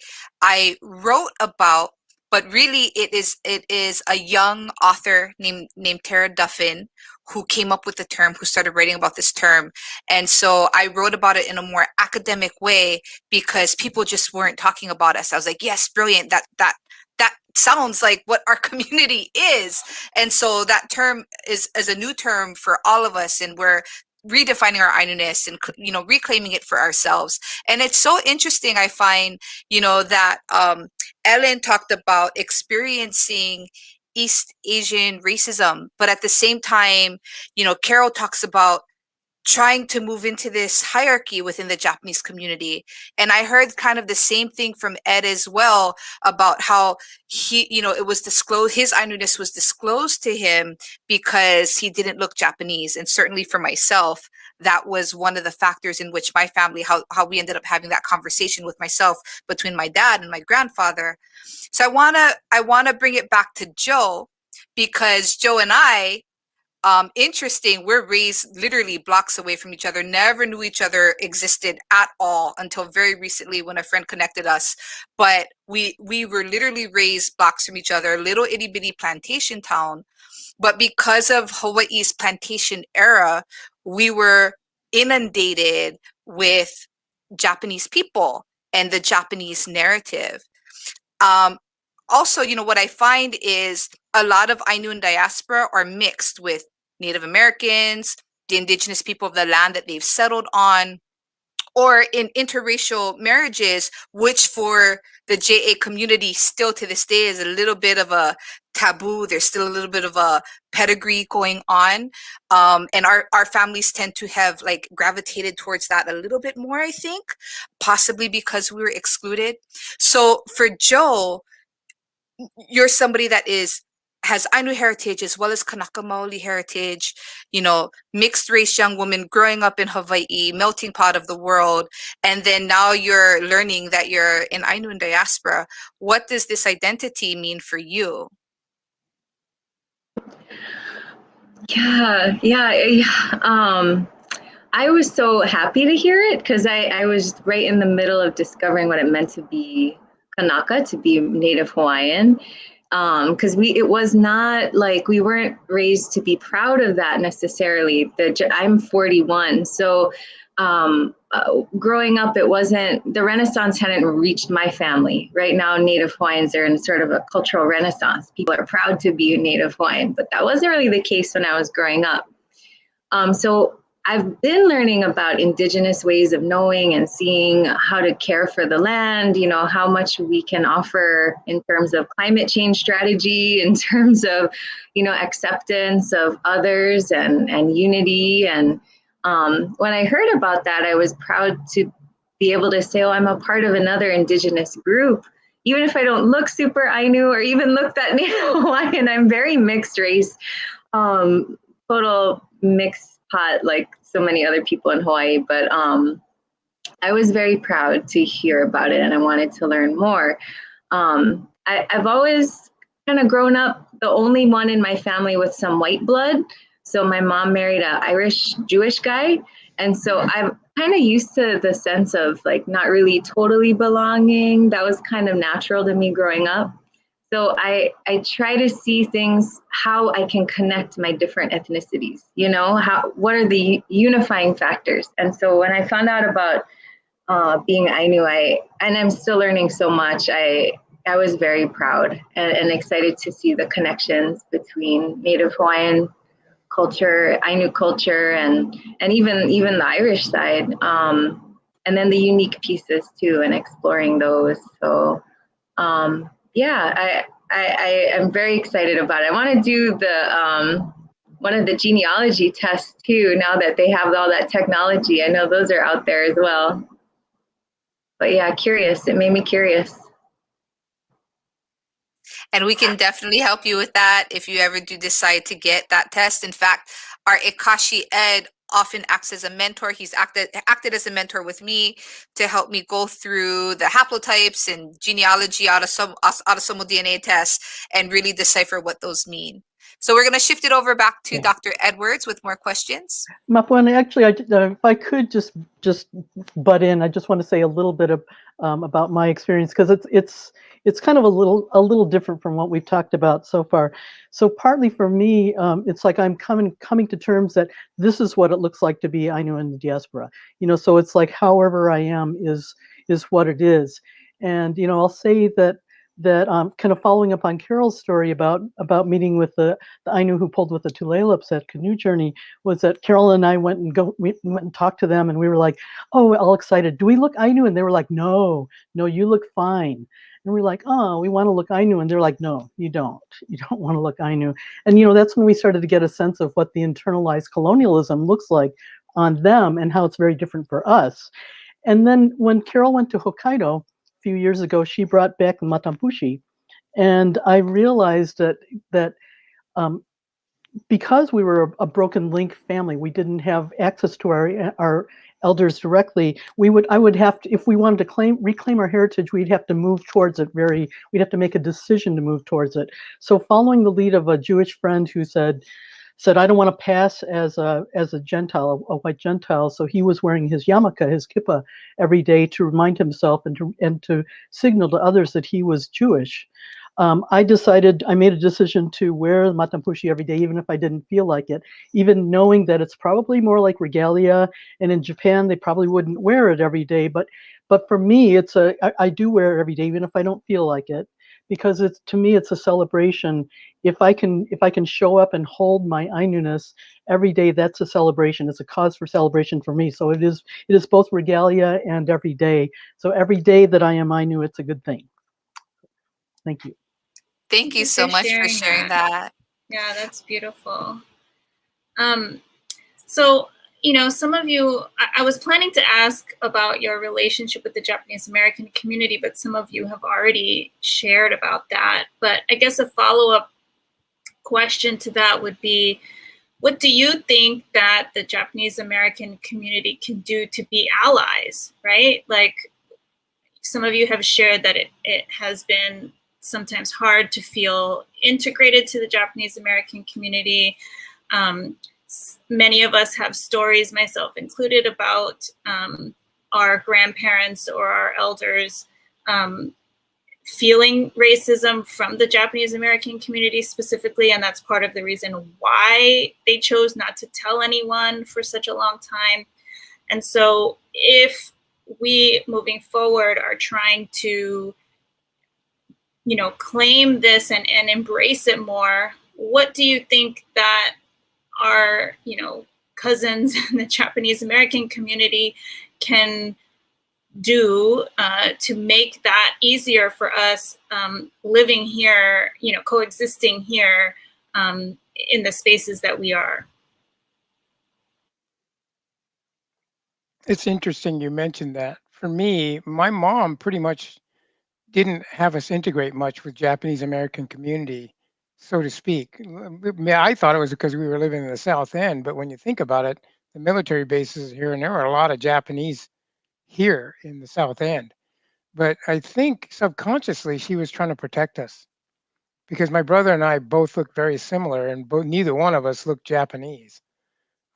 Speaker 1: wrote about, but really it is a young author named Tara Duffin who came up with the term, who started writing about this term. And so I wrote about it in a more academic way because people just weren't talking about us. I was like, yes, brilliant. That sounds like what our community is. And so that term is a new term for all of us, and we're redefining our Ainu-ness and reclaiming it for ourselves. And it's so interesting, I find, that Ellen talked about experiencing East Asian racism, but at the same time, Carol talks about trying to move into this hierarchy within the Japanese community. And I heard kind of the same thing from Ed as well about how he, it was disclosed, his Ainu-ness was disclosed to him because he didn't look Japanese. And certainly for myself, that was one of the factors in which my family, how we ended up having that conversation with myself between my dad and my grandfather. So I wanna bring it back to Joe, because Joe and I, interesting, we're raised literally blocks away from each other, never knew each other existed at all until very recently when a friend connected us. But we were literally raised blocks from each other, little itty bitty plantation town. But because of Hawaii's plantation era, we were inundated with Japanese people and the Japanese narrative. Also, what I find is a lot of Ainu and diaspora are mixed with Native Americans, the indigenous people of the land that they've settled on, or in interracial marriages, which for the JA community still to this day is a little bit of a taboo. There's still a little bit of a pedigree going on. And our families tend to have gravitated towards that a little bit more, I think, possibly because we were excluded. So for Joe, you're somebody that is has Ainu heritage as well as Kanaka Maoli heritage, you know, mixed race young woman growing up in Hawaii, melting pot of the world, and then now you're learning that you're in Ainu and diaspora. What does this identity mean for you?
Speaker 7: I was so happy to hear it because I was right in the middle of discovering what it meant to be Kanaka, to be Native Hawaiian. Because it was not like we weren't raised to be proud of that necessarily. I'm 41, so growing up, it wasn't, the Renaissance hadn't reached my family. Right now, Native Hawaiians are in sort of a cultural renaissance. People are proud to be Native Hawaiian, but that wasn't really the case when I was growing up. So I've been learning about Indigenous ways of knowing and seeing how to care for the land, you know, how much we can offer in terms of climate change strategy, in terms of, you know, acceptance of others and unity. And when I heard about that, I was proud to be able to say, oh, I'm a part of another Indigenous group. Even if I don't look super Ainu or even look that Native Hawaiian, I'm very mixed race, total mixed pot like so many other people in Hawaii, but I was very proud to hear about it and I wanted to learn more. I've always kind of grown up the only one in my family with some white blood. So my mom married an Irish Jewish guy. And so I'm kind of used to the sense of like not really totally belonging. That was kind of natural to me growing up. So I try to see things, how I can connect my different ethnicities, you know, what are the unifying factors? And so when I found out about being Ainu, and I'm still learning so much, I was very proud and excited to see the connections between Native Hawaiian culture, Ainu culture, and even the Irish side, and then the unique pieces too, and exploring those. So. Yeah, I am very excited about it. I want to do the one of the genealogy tests too, now that they have all that technology. I know those are out there as well. But yeah, curious. It made me curious.
Speaker 1: And we can definitely help you with that if you ever do decide to get that test. In fact, our Ekashi Ed often acts as a mentor. He's acted as a mentor with me to help me go through the haplotypes and genealogy autosomal DNA tests and really decipher what those mean. So we're going to shift it over back to Dr. Edwards with more questions.
Speaker 6: Mapuna, actually, if I could just butt in, I just want to say a little bit of about my experience, because it's kind of a little different from what we've talked about so far. So partly for me, it's like I'm coming to terms that this is what it looks like to be Ainu in the diaspora. You know, so it's like however I am is what it is. And you know, I'll say that kind of following up on Carol's story about meeting with the Ainu who pulled with the Tulelips at Canoe Journey, was that Carol and I went and talked to them, and we were like, oh, all excited. Do we look Ainu? And they were like, no, you look fine. And we're like, oh, we want to look Ainu. And they're like, no, you don't. You don't want to look Ainu. And, you know, that's when we started to get a sense of what the internalized colonialism looks like on them and how it's very different for us. And then when Carol went to Hokkaido, few years ago, she brought back Matampushi, and I realized that because we were a broken link family, we didn't have access to our elders directly. I would have to, if we wanted to reclaim our heritage, we'd have to move towards it. We'd have to make a decision to move towards it. So following the lead of a Jewish friend who said, I don't want to pass as a Gentile, a white Gentile. So he was wearing his yarmulke, his kippah, every day to remind himself and to signal to others that he was Jewish. I made a decision to wear Matampushi every day, even if I didn't feel like it, even knowing that it's probably more like regalia. And in Japan, they probably wouldn't wear it every day. But for me, I do wear it every day, even if I don't feel like it, because to me, it's a celebration. If I can show up and hold my Ainu-ness every day, that's a celebration. It's a cause for celebration for me. So it is both regalia and every day. So every day that I am Ainu, it's a good thing. Thank you.
Speaker 1: Thank you so much for sharing that.
Speaker 2: Yeah, that's beautiful. So, you know, some of you, I was planning to ask about your relationship with the Japanese American community, but some of you have already shared about that. But I guess a follow-up question to that would be, what do you think that the Japanese American community can do to be allies, right? Like, some of you have shared that it has been sometimes hard to feel integrated to the Japanese American community. Many of us have stories, myself included, about our grandparents or our elders feeling racism from the Japanese American community specifically, and that's part of the reason why they chose not to tell anyone for such a long time. And so if we, moving forward, are trying to, you know, claim this and embrace it more, what do you think that our, you know, cousins in the Japanese American community can do to make that easier for us living here, you know, coexisting here in the spaces that we are?
Speaker 3: It's interesting you mentioned that. For me, my mom pretty much didn't have us integrate much with Japanese American community, so to speak. I thought it was because we were living in the South End, but when you think about it, the military bases here, and there were a lot of Japanese here in the South End. But I think subconsciously she was trying to protect us because my brother and I both look very similar, and neither one of us looked Japanese.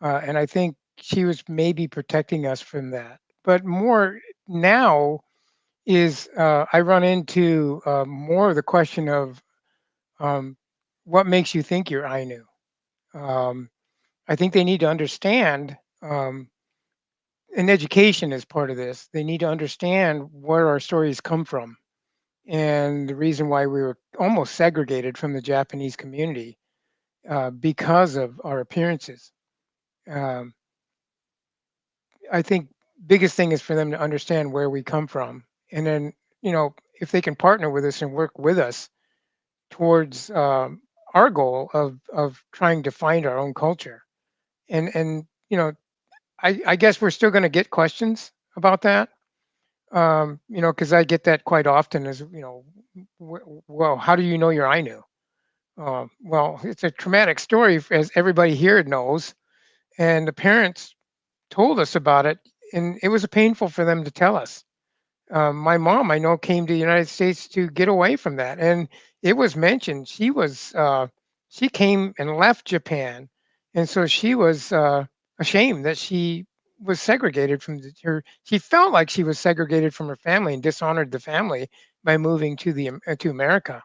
Speaker 3: And I think she was maybe protecting us from that. But more now is I run into more of the question of what makes you think you're Ainu. I think they need to understand, and education is part of this. They need to understand where our stories come from and the reason why we were almost segregated from the Japanese community because of our appearances. Um, I think biggest thing is for them to understand where we come from, and then if they can partner with us and work with us towards our goal of trying to find our own culture, and I guess we're still going to get questions about that, because I get that quite often. Is well, how do you know you're Ainu? Well, it's a traumatic story, as everybody here knows, and the parents told us about it, and it was painful for them to tell us. My mom, I know, came to the United States to get away from that, and it was mentioned she came and left Japan, and so she was ashamed that she was segregated from her. She felt like she was segregated from her family and dishonored the family by moving to America.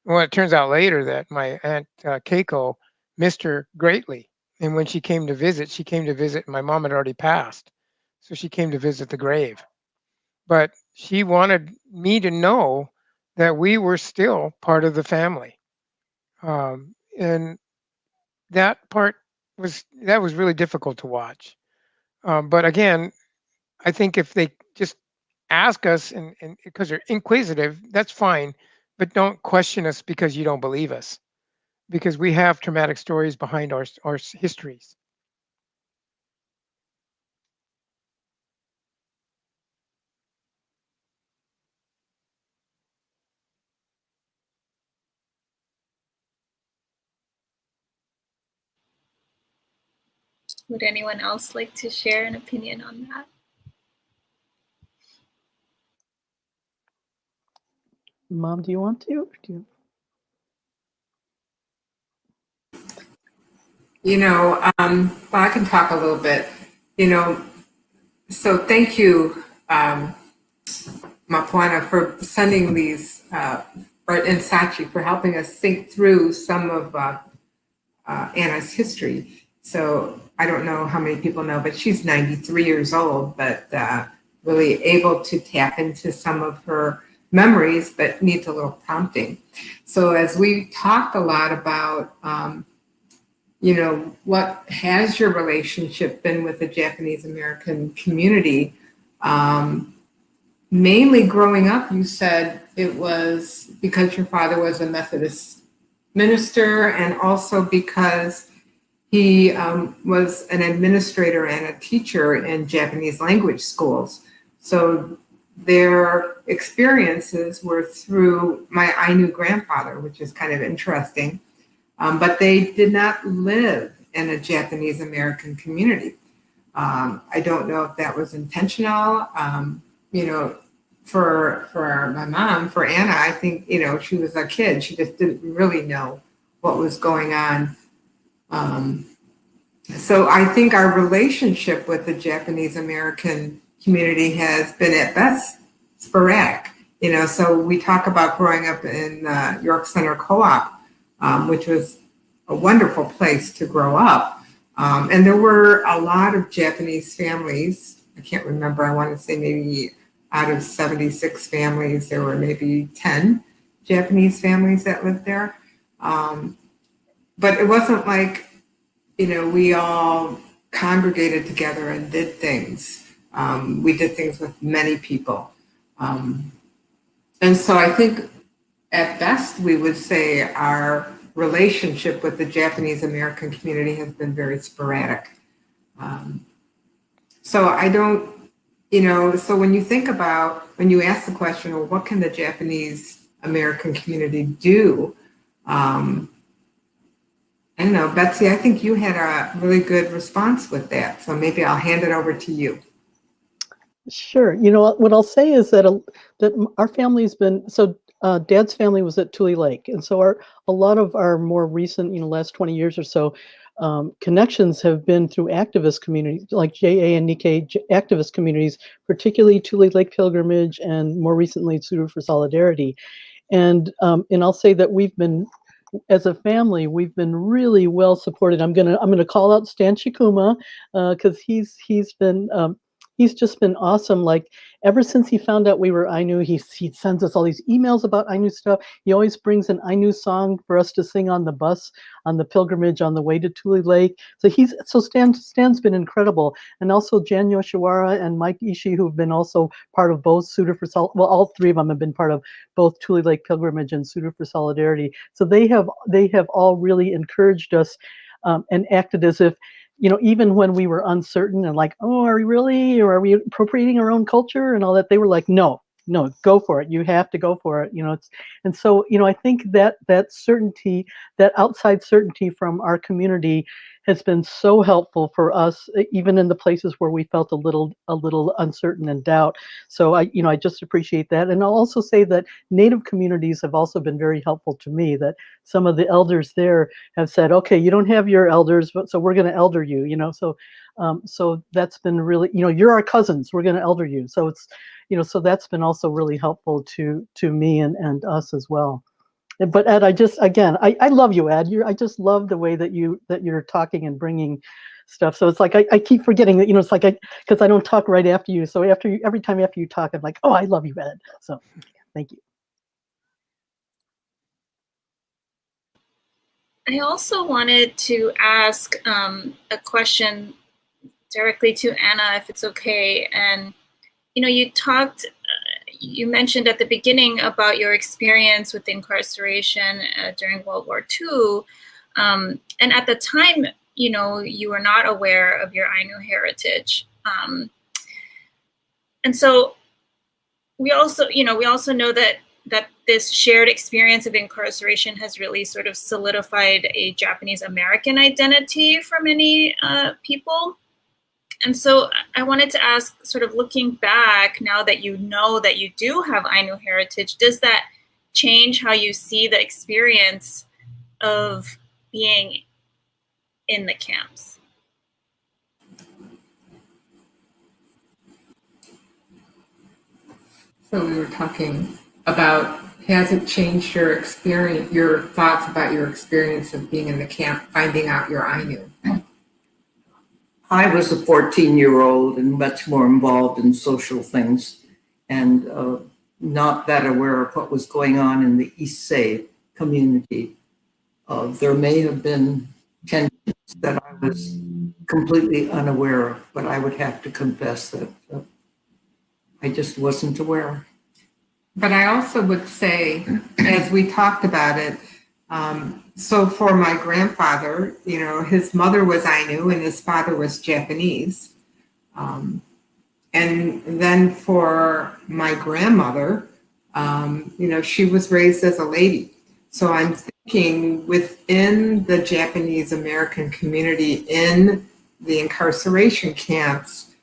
Speaker 3: Well, it turns out later that my aunt Keiko missed her greatly, and when she came to visit, my mom had already passed, so she came to visit the grave. But she wanted me to know that we were still part of the family, and that part was really difficult to watch. But again, I think if they just ask us and because they're inquisitive, that's fine, but don't question us because you don't believe us, because we have traumatic stories behind our histories.
Speaker 2: Would anyone else like to share an opinion on that?
Speaker 6: Mom, do you want to?
Speaker 5: Well, I can talk a little bit. So thank you, Mapuna, for sending these, and Sachi for helping us think through some of Anna's history. So I don't know how many people know, but she's 93 years old, but really able to tap into some of her memories, but needs a little prompting. So as we talked a lot about, what has your relationship been with the Japanese American community? Mainly growing up, you said it was because your father was a Methodist minister, and also because he was an administrator and a teacher in Japanese language schools. So their experiences were through my Ainu grandfather, which is kind of interesting. but they did not live in a Japanese American community. I don't know if that was intentional. You know, for my mom, for Anna, I think, you know, she was a kid. She just didn't really know what was going on. So I think our relationship with the Japanese American community has been at best sporadic. You know, so we talk about growing up in York Center Co-op, which was a wonderful place to grow up. And there were a lot of Japanese families. I can't remember, I want to say maybe out of 76 families, there were maybe 10 Japanese families that lived there. But it wasn't like, you know, we all congregated together and did things. We did things with many people. And so I think at best we would say our relationship with the Japanese American community has been very sporadic. So I don't, you know, so when you think about, when you ask the question, well, what can the Japanese American community do? I don't know, Betsy, I think you had a really good response with that. So maybe I'll hand it over to you.
Speaker 6: Sure. You know, what I'll say is that that our family's been, so Dad's family was at Tule Lake. And so a lot of our more recent, you know, last 20 years or so, connections have been through activist communities like JA and Nikkei activist communities, particularly Tule Lake Pilgrimage and more recently Suda for Solidarity. And I'll say that we've been, as a family, we've been really well supported. I'm gonna call out Stan Shikuma because he's just been awesome. Like ever since he found out we were Ainu, he sends us all these emails about Ainu stuff. He always brings an Ainu song for us to sing on the bus on the pilgrimage on the way to Tule Lake. So Stan's been incredible, and also Jan Yoshiwara and Mike Ishii, who've been also part of both Suda for all three of them have been part of both Tule Lake Pilgrimage and Suda for Solidarity. So they have all really encouraged us and acted as if, you know, even when we were uncertain and like, oh, are we really, or are we appropriating our own culture and all that, they were like, no, go for it. You have to go for it. You know, and so, you know, I think that certainty, that outside certainty from our community has been so helpful for us, even in the places where we felt a little uncertain and doubt. So I just appreciate that. And I'll also say that Native communities have also been very helpful to me, that some of the elders there have said, okay, you don't have your elders, but so we're going to elder you, you know, so that's been really, you know, you're our cousins, we're going to elder you. So it's, you know, so that's been also really helpful to me and us as well. But Ed, I love you, Ed. I just love the way that you're talking and bringing stuff. So it's like I keep forgetting that, you know, it's like because I don't talk right after you. So every time after you talk, I'm like, oh, I love you, Ed. So thank you.
Speaker 2: I also wanted to ask a question directly to Anna, if it's okay. And, you know, you mentioned at the beginning about your experience with incarceration during World War II. And at the time, you know, you were not aware of your Ainu heritage. And so we also know that this shared experience of incarceration has really sort of solidified a Japanese American identity for many people. And so I wanted to ask, sort of looking back, now that you know that you do have Ainu heritage, does that change how you see the experience of being in the camps?
Speaker 5: So we were talking about, has it changed your experience, your thoughts about your experience of being in the camp, finding out your Ainu?
Speaker 4: I was a 14-year-old and much more involved in social things and not that aware of what was going on in the Issei community. There may have been tensions that I was completely unaware of, but I would have to confess that I just wasn't aware.
Speaker 5: But I also would say, as we talked about it, so for my grandfather, you know, his mother was Ainu and his father was Japanese. And then for my grandmother, you know, she was raised as a lady. So I'm thinking within the Japanese American community in the incarceration camps,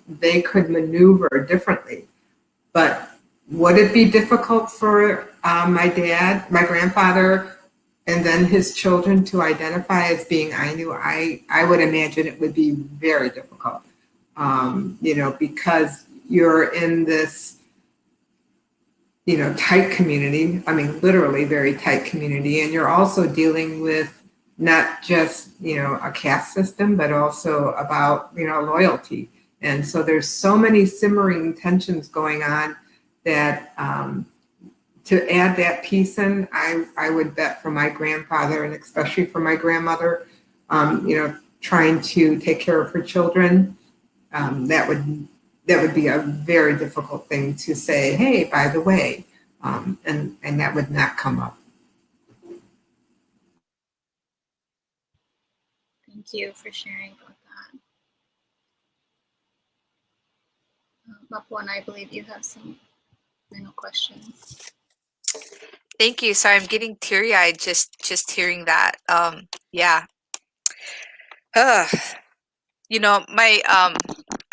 Speaker 5: they could maneuver differently. But would it be difficult for my grandfather, and then his children to identify as being Ainu? I would imagine it would be very difficult, because you're in this, tight community. I mean, literally very tight community. And you're also dealing with not just, a caste system, but also about, loyalty. And so there's so many simmering tensions going on that to add that piece in, I would bet for my grandfather, and especially for my grandmother, trying to take care of her children, that would be a very difficult thing to say, hey, by the way, and that would not come up.
Speaker 2: Thank you for sharing about that. Mapuna, I believe you have some final questions.
Speaker 1: Thank you. Sorry, I'm getting teary-eyed just hearing that. Yeah. I'll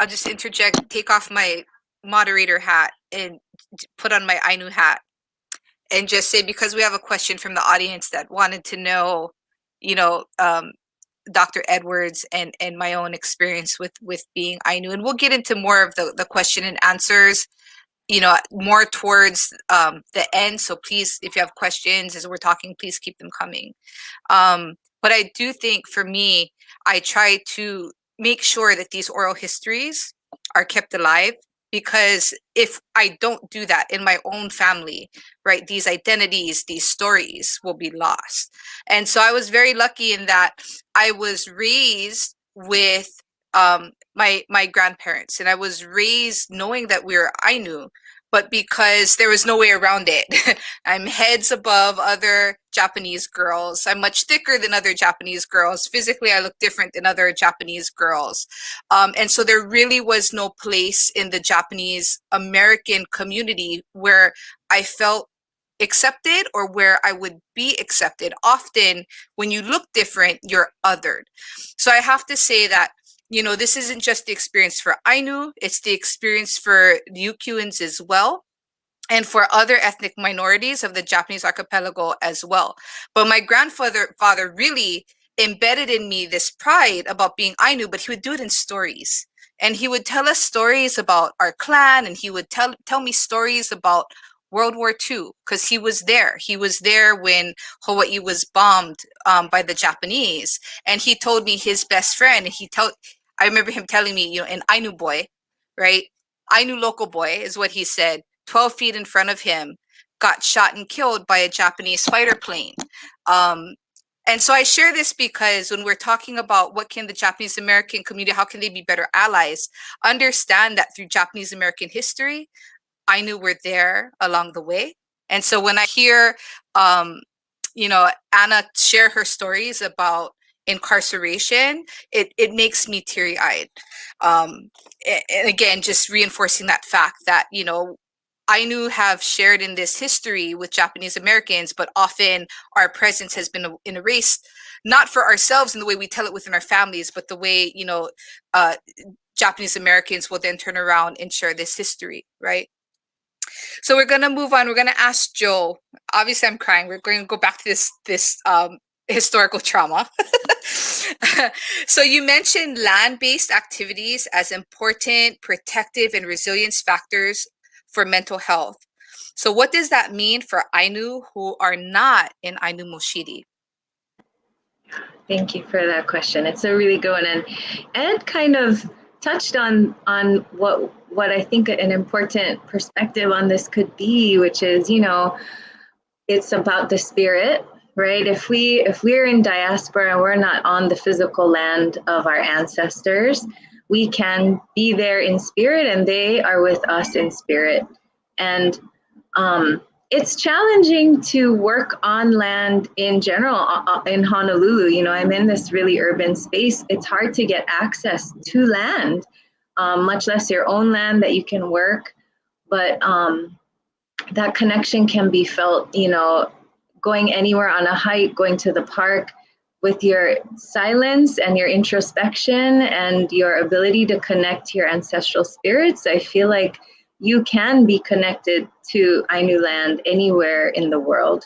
Speaker 1: just interject, take off my moderator hat and put on my Ainu hat, and just say, because we have a question from the audience that wanted to know, Dr. Edwards and my own experience with being Ainu, and we'll get into more of the question and answers, more towards the end. So please, if you have questions as we're talking, please keep them coming. But I do think, for me, I try to make sure that these oral histories are kept alive, because if I don't do that in my own family, right, these identities, these stories will be lost. And so I was very lucky in that I was raised with my grandparents, and I was raised knowing that we were Ainu, but because there was no way around it. I'm heads above other Japanese girls. I'm much thicker than other Japanese girls. Physically, I look different than other Japanese girls. And so there really was no place in the Japanese American community where I felt accepted or where I would be accepted. Often, when you look different, you're othered. So I have to say that, this isn't just the experience for Ainu, it's the experience for Ryukyuans as well, and for other ethnic minorities of the Japanese archipelago as well. But my father really embedded in me this pride about being Ainu, but he would do it in stories. And he would tell us stories about our clan, and he would tell me stories about World War II, because he was there. He was there when Hawaii was bombed by the Japanese. And he told me his best friend, and I remember him telling me, an Ainu boy, right? Ainu local boy is what he said, 12 feet in front of him, got shot and killed by a Japanese fighter plane. And so I share this because when we're talking about what can the Japanese American community, how can they be better allies, understand that through Japanese American history, Ainu were there along the way. And so when I hear, Anna share her stories about incarceration, it makes me teary-eyed. And again, just reinforcing that fact that, Ainu have shared in this history with Japanese Americans, but often our presence has been erased, not for ourselves in the way we tell it within our families, but the way, Japanese Americans will then turn around and share this history, right? So we're going to move on. We're going to ask Joe. Obviously, I'm crying. We're going to go back to this historical trauma. So you mentioned land-based activities as important, protective, and resilience factors for mental health. So what does that mean for Ainu who are not in Ainu Moshiri?
Speaker 7: Thank you for that question. It's a really good one. And Ed kind of touched on what I think an important perspective on this could be, which is, it's about the spirit, right? If we're in diaspora and we're not on the physical land of our ancestors, we can be there in spirit and they are with us in spirit. And it's challenging to work on land in general in Honolulu. I'm in this really urban space. It's hard to get access to land, much less your own land that you can work. But that connection can be felt, going anywhere on a hike, going to the park, with your silence and your introspection and your ability to connect to your ancestral spirits, I feel like you can be connected to Ainu land anywhere in the world.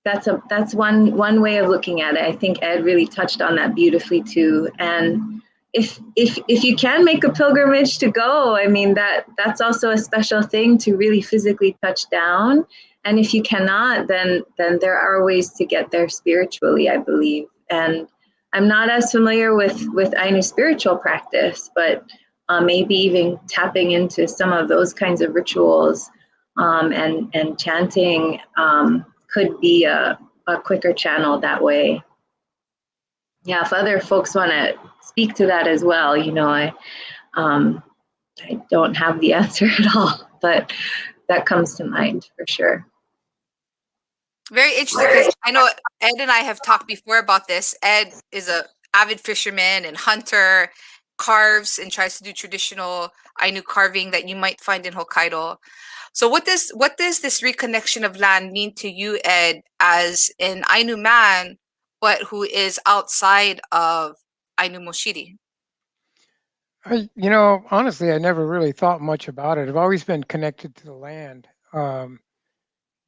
Speaker 7: That's one way of looking at it. I think Ed really touched on that beautifully too. And if you can make a pilgrimage to go, I mean, that's also a special thing to really physically touch down. And if you cannot, then there are ways to get there spiritually, I believe. And I'm not as familiar with Ainu spiritual practice, but maybe even tapping into some of those kinds of rituals and chanting could be a quicker channel that way. Yeah, if other folks want to speak to that as well, you know, I don't have the answer at all, but that comes to mind for sure.
Speaker 1: Very interesting, because I know Ed and I have talked before about this. Ed is a avid fisherman and hunter, carves and tries to do traditional Ainu carving that you might find in Hokkaido. So what does this reconnection of land mean to you, Ed, as an Ainu man, but who is outside of Ainu Moshiri?
Speaker 3: You know, honestly, I never really thought much about it. I've always been connected to the land.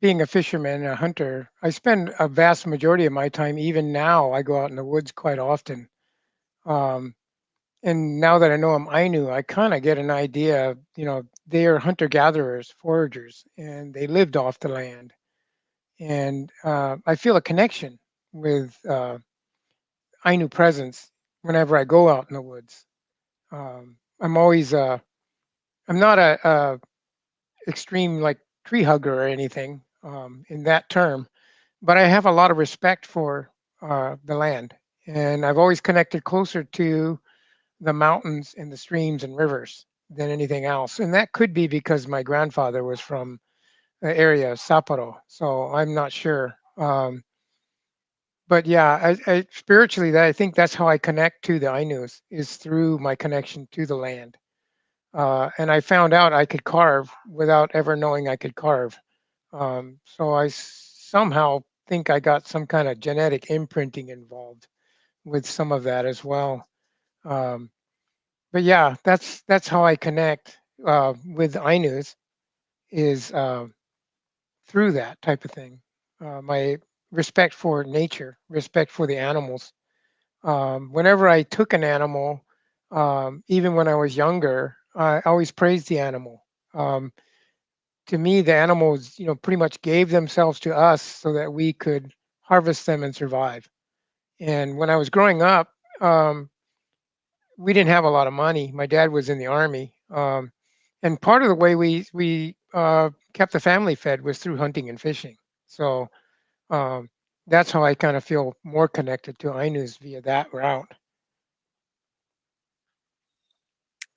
Speaker 3: Being a fisherman and a hunter, I spend a vast majority of my time, even now, I go out in the woods quite often. And now that I know I'm Ainu, I kind of get an idea, you know, they are hunter-gatherers, foragers, and they lived off the land. And I feel a connection with Ainu presence whenever I go out in the woods. I'm always, I'm not a extreme like tree hugger or anything in that term, but I have a lot of respect for the land, and I've always connected closer to the mountains and the streams and rivers than anything else. And that could be because my grandfather was from the area of Sapporo, so I'm not sure. But yeah, I spiritually, I think that's how I connect to the Ainus, is through my connection to the land. And I found out I could carve without ever knowing I could carve. So I somehow think I got some kind of genetic imprinting involved with some of that as well. But yeah, that's how I connect with Ainus, is through that type of thing. My respect for nature, respect for the animals. Whenever I took an animal, even when I was younger, I always praised the animal. To me, the animals, you know, pretty much gave themselves to us so that we could harvest them and survive. And when I was growing up, we didn't have a lot of money. My dad was in the army, and part of the way we kept the family fed was through hunting and fishing. So that's how I kind of feel more connected to Ainus, via that route.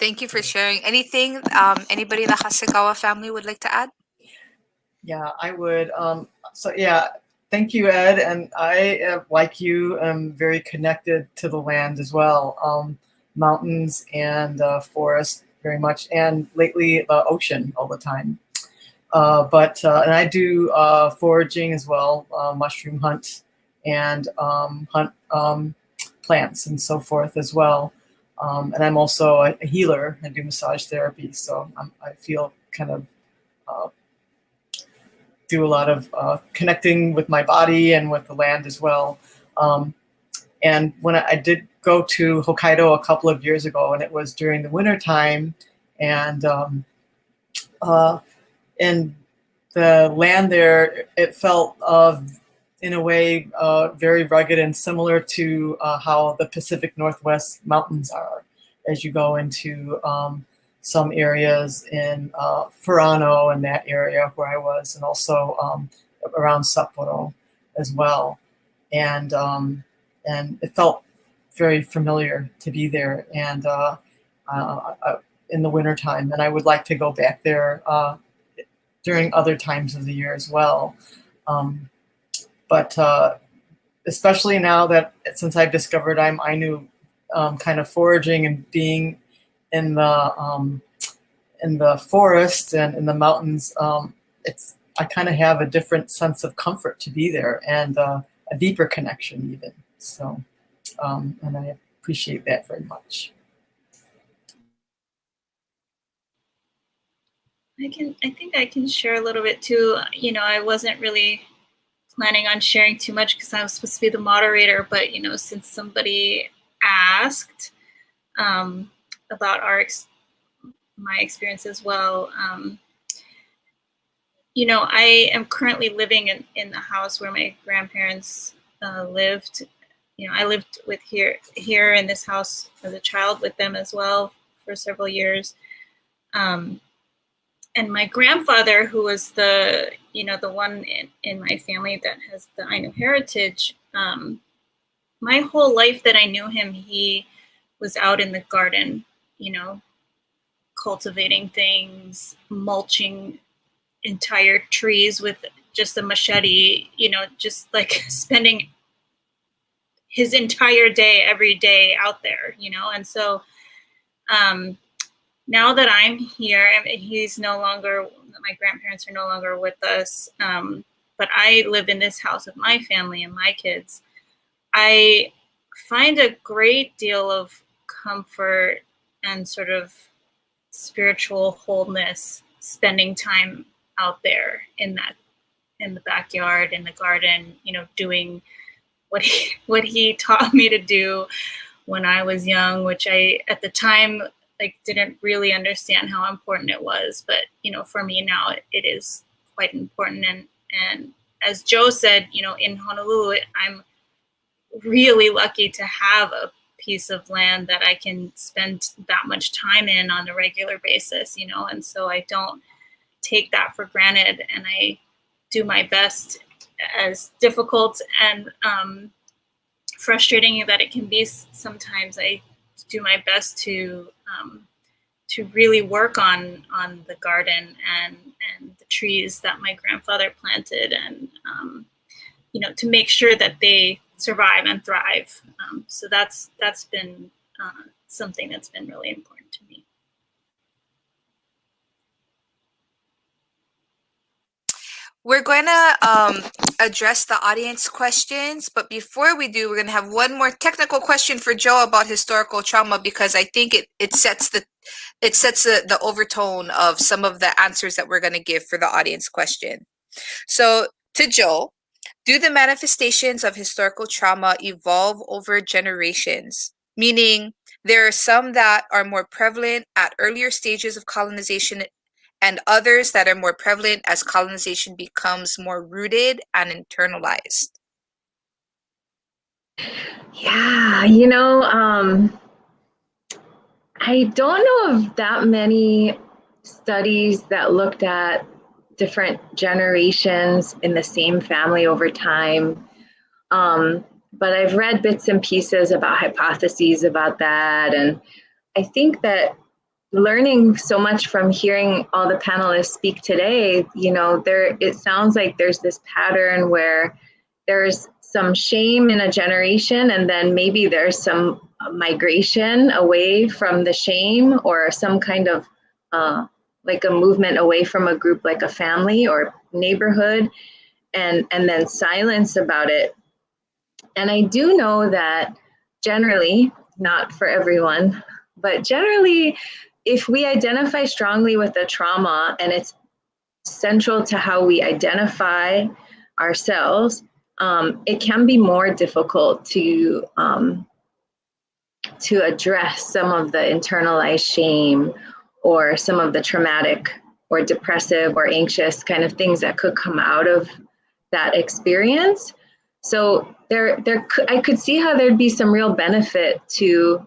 Speaker 1: Thank you for sharing. Anything anybody in the Hasegawa family would like to add?
Speaker 8: Yeah, I would. So yeah, thank you, Ed. And I, like you, am very connected to the land as well. Mountains and forest very much, and lately the ocean all the time. And I do foraging as well, mushroom hunt, and hunt plants and so forth as well. And I'm also a healer. I do massage therapy, so I feel kind of do a lot of connecting with my body and with the land as well. And when I did go to Hokkaido a couple of years ago, and it was during the winter time, and the land there, it felt in a way very rugged and similar to how the Pacific Northwest mountains are as you go into some areas in Furano and that area where I was, and also around Sapporo as well. And it felt very familiar to be there, and in the wintertime. And I would like to go back there during other times of the year as well. But especially now that, since I've discovered I'm Ainu, kind of foraging and being in the forest and in the mountains, I kind of have a different sense of comfort to be there, and a deeper connection even. So, and I appreciate that very much.
Speaker 2: I think I can share a little bit too. You know, I wasn't really planning on sharing too much because I was supposed to be the moderator, but you know, since somebody asked about my experience as well, you know, I am currently living in the house where my grandparents lived. You know, I lived with here in this house as a child with them as well for several years. And my grandfather, who was the one in my family that has the Ainu heritage, my whole life that I knew him, he was out in the garden, you know, cultivating things, mulching entire trees with just a machete, you know, just like spending his entire day, every day out there, you know. And so now that I'm here, he's no longer, my grandparents are no longer with us, but I live in this house with my family and my kids. I find a great deal of comfort and sort of spiritual wholeness spending time out there in the backyard, in the garden, you know, doing what he taught me to do when I was young, which I at the time like didn't really understand how important it was, but you know, for me now it is quite important. And as Joe said, you know, in Honolulu, I'm really lucky to have a piece of land that I can spend that much time in on a regular basis, you know, and so I don't take that for granted, and I do my best, as difficult and frustrating that it can be sometimes. I do my best to really work on the garden and the trees that my grandfather planted, and you know, to make sure that they survive and thrive. So that's been something that's been really important to me.
Speaker 1: We're going to address the audience questions, but before we do, we're going to have one more technical question for Joe about historical trauma, because I think it sets the overtone of some of the answers that we're going to give for the audience question. So to Joe, do the manifestations of historical trauma evolve over generations? Meaning, there are some that are more prevalent at earlier stages of colonization and others that are more prevalent as colonization becomes more rooted and internalized.
Speaker 7: Yeah, you know, I don't know of that many studies that looked at different generations in the same family over time. But I've read bits and pieces about hypotheses about that. And I think that learning so much from hearing all the panelists speak today, you know, it sounds like there's this pattern where there's some shame in a generation, and then maybe there's some migration away from the shame, or some kind of like a movement away from a group like a family or neighborhood, and then silence about it. And I do know that generally, not for everyone, but generally, if we identify strongly with the trauma and it's central to how we identify ourselves, it can be more difficult to address some of the internalized shame or some of the traumatic or depressive or anxious kind of things that could come out of that experience. So I could see how there'd be some real benefit to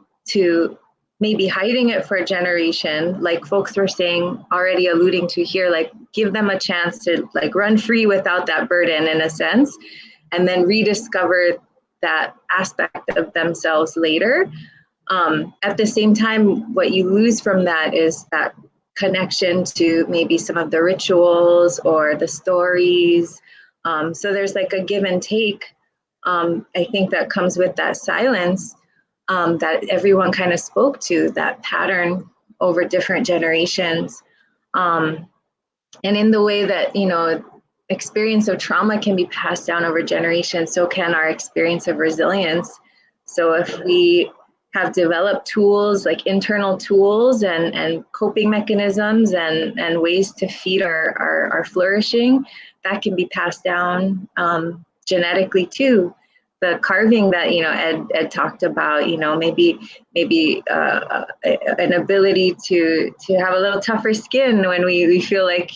Speaker 7: maybe hiding it for a generation, like folks were saying, already alluding to here, like give them a chance to like run free without that burden in a sense, and then rediscover that aspect of themselves later. At the same time, what you lose from that is that connection to maybe some of the rituals or the stories. So there's like a give and take, I think, that comes with that silence that everyone kind of spoke to, that pattern over different generations. And in the way that, you know, experience of trauma can be passed down over generations, so can our experience of resilience. So if we have developed tools, like internal tools and coping mechanisms and ways to feed our flourishing, that can be passed down genetically too. The carving that Ed talked about, maybe an ability to have a little tougher skin when we feel like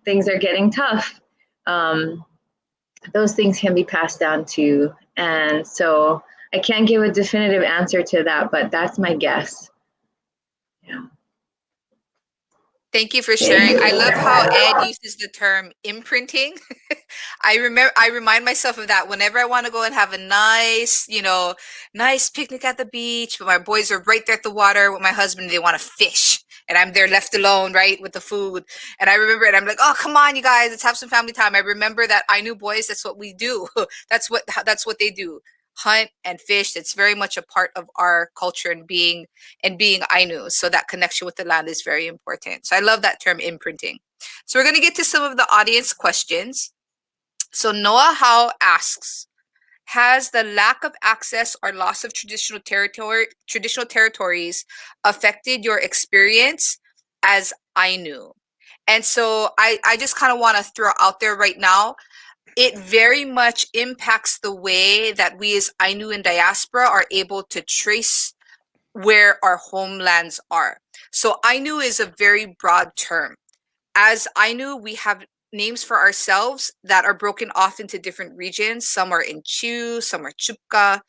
Speaker 7: things are getting tough. Those things can be passed down too. And so I can't give a definitive answer to that, but that's my guess. Yeah.
Speaker 1: Thank you for sharing. I love how Ed uses the term imprinting. I remind myself of that whenever I want to go and have a nice, nice picnic at the beach, but my boys are right there at the water with my husband. They want to fish, and I'm there left alone, right, with the food. And I remember it. I'm like, oh, come on, you guys, let's have some family time. I remember that Ainu boys. That's what we do. That's what they do. Hunt and fish. It's very much a part of our culture and being Ainu. So that connection with the land is very important. So I love that term, imprinting. So we're going to get to some of the audience questions. So Noah Howe asks, has the lack of access or loss of traditional territories affected your experience as Ainu? And so I just kind of want to throw out there right now, it very much impacts the way that we as Ainu in diaspora are able to trace where our homelands are. So Ainu is a very broad term. As Ainu, we have names for ourselves that are broken off into different regions. Some are in Chiu, some are Chupka,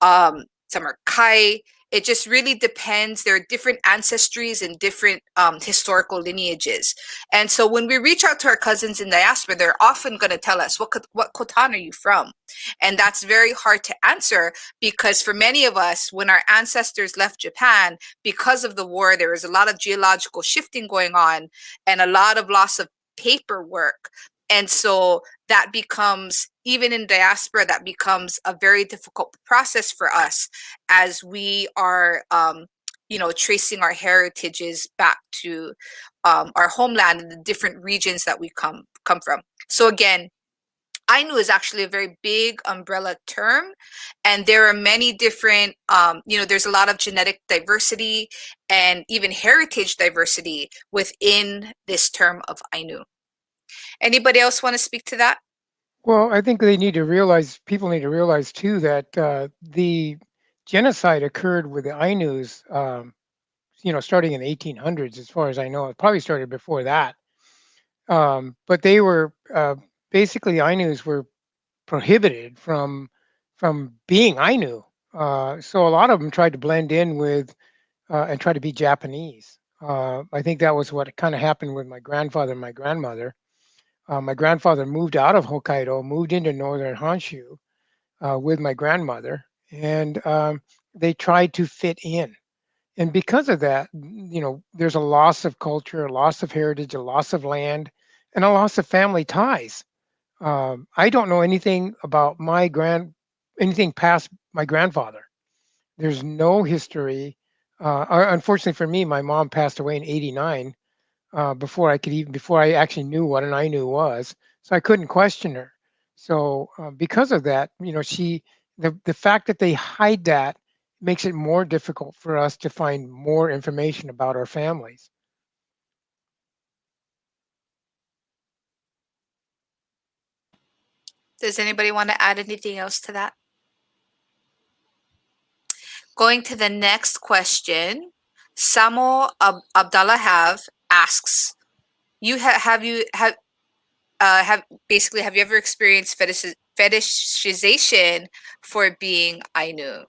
Speaker 1: some are Kai. It just really depends. There are different ancestries and different historical lineages. And so when we reach out to our cousins in diaspora, they're often going to tell us, what kotan are you from? And that's very hard to answer because for many of us, when our ancestors left Japan, because of the war, there was a lot of geological shifting going on and a lot of loss of paperwork. And so that becomes, even in diaspora, that becomes a very difficult process for us as we are, tracing our heritages back to our homeland and the different regions that we come from. So again, Ainu is actually a very big umbrella term, and there are many different, there's a lot of genetic diversity and even heritage diversity within this term of Ainu. Anybody else want to speak to that?
Speaker 3: Well, I think people need to realize too that the genocide occurred with the Ainus, starting in the 1800s, as far as I know. It probably started before that. But they were basically Ainus were prohibited from being Ainu. So a lot of them tried to blend in with and try to be Japanese. I think that was what kind of happened with my grandfather and my grandmother. My grandfather moved out of Hokkaido, moved into northern Honshu with my grandmother, and they tried to fit in. And because of that, there's a loss of culture, a loss of heritage, a loss of land, and a loss of family ties. I don't know anything about anything past my grandfather. There's no history. Unfortunately for me, my mom passed away in '89 before I actually knew what an Ainu was. So I couldn't question her. So because of that, the fact that they hide that makes it more difficult for us to find more information about our families.
Speaker 1: Does anybody want to add anything else to that? Going to the next question, Samo Abdallah asks, have you ever experienced fetishization for being Ainu?